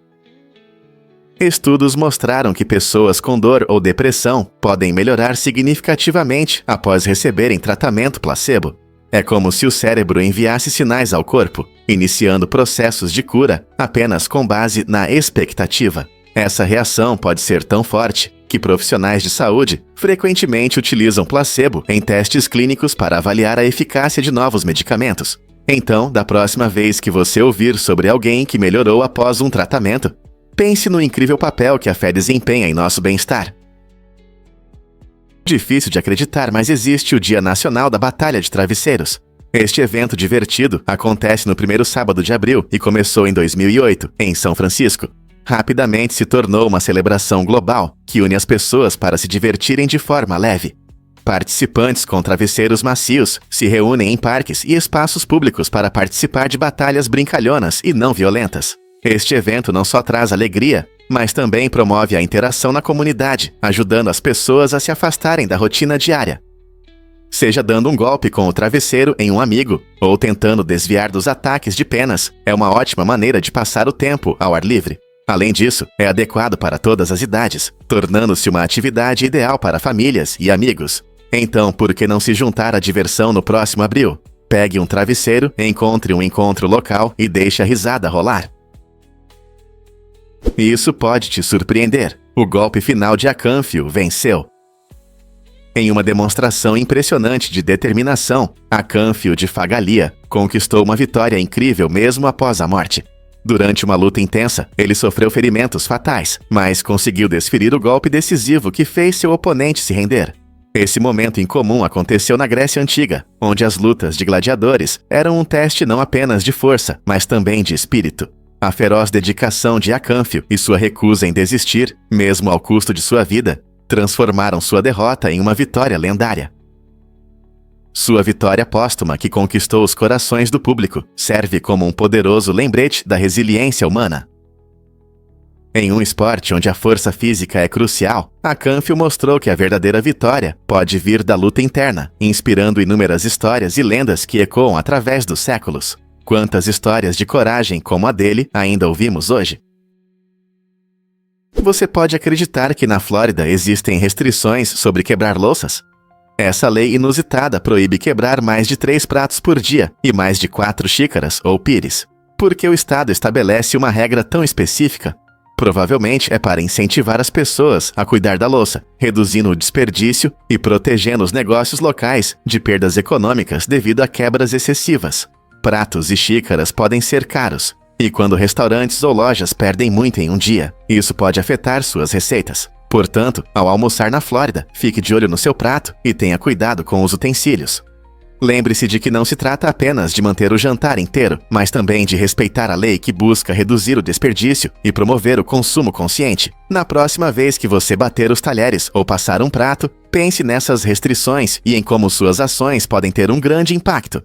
Estudos mostraram que pessoas com dor ou depressão podem melhorar significativamente após receberem tratamento placebo. É como se o cérebro enviasse sinais ao corpo, iniciando processos de cura apenas com base na expectativa. Essa reação pode ser tão forte que profissionais de saúde frequentemente utilizam placebo em testes clínicos para avaliar a eficácia de novos medicamentos. Então, da próxima vez que você ouvir sobre alguém que melhorou após um tratamento, pense no incrível papel que a fé desempenha em nosso bem-estar. Difícil de acreditar, mas existe o Dia Nacional da Batalha de Travesseiros. Este evento divertido acontece no primeiro sábado de abril e começou em 2008, em São Francisco. Rapidamente se tornou uma celebração global que une as pessoas para se divertirem de forma leve. Participantes com travesseiros macios se reúnem em parques e espaços públicos para participar de batalhas brincalhonas e não violentas. Este evento não só traz alegria, mas também promove a interação na comunidade, ajudando as pessoas a se afastarem da rotina diária. Seja dando um golpe com o travesseiro em um amigo, ou tentando desviar dos ataques de penas, é uma ótima maneira de passar o tempo ao ar livre. Além disso, é adequado para todas as idades, tornando-se uma atividade ideal para famílias e amigos. Então, por que não se juntar à diversão no próximo abril? Pegue um travesseiro, encontre um encontro local e deixe a risada rolar. Isso pode te surpreender. O golpe final de Acânfio venceu. Em uma demonstração impressionante de determinação, Acânfio de Fagalia conquistou uma vitória incrível mesmo após a morte. Durante uma luta intensa, ele sofreu ferimentos fatais, mas conseguiu desferir o golpe decisivo que fez seu oponente se render. Esse momento incomum aconteceu na Grécia Antiga, onde as lutas de gladiadores eram um teste não apenas de força, mas também de espírito. A feroz dedicação de Acânfio e sua recusa em desistir, mesmo ao custo de sua vida, transformaram sua derrota em uma vitória lendária. Sua vitória póstuma, que conquistou os corações do público, serve como um poderoso lembrete da resiliência humana. Em um esporte onde a força física é crucial, Acânfio mostrou que a verdadeira vitória pode vir da luta interna, inspirando inúmeras histórias e lendas que ecoam através dos séculos. Quantas histórias de coragem como a dele ainda ouvimos hoje? Você pode acreditar que na Flórida existem restrições sobre quebrar louças? Essa lei inusitada proíbe quebrar mais de 3 pratos por dia e mais de 4 xícaras ou pires. Por que o Estado estabelece uma regra tão específica? Provavelmente é para incentivar as pessoas a cuidar da louça, reduzindo o desperdício e protegendo os negócios locais de perdas econômicas devido a quebras excessivas. Pratos e xícaras podem ser caros, e quando restaurantes ou lojas perdem muito em um dia, isso pode afetar suas receitas. Portanto, ao almoçar na Flórida, fique de olho no seu prato e tenha cuidado com os utensílios. Lembre-se de que não se trata apenas de manter o jantar inteiro, mas também de respeitar a lei que busca reduzir o desperdício e promover o consumo consciente. Na próxima vez que você bater os talheres ou passar um prato, pense nessas restrições e em como suas ações podem ter um grande impacto.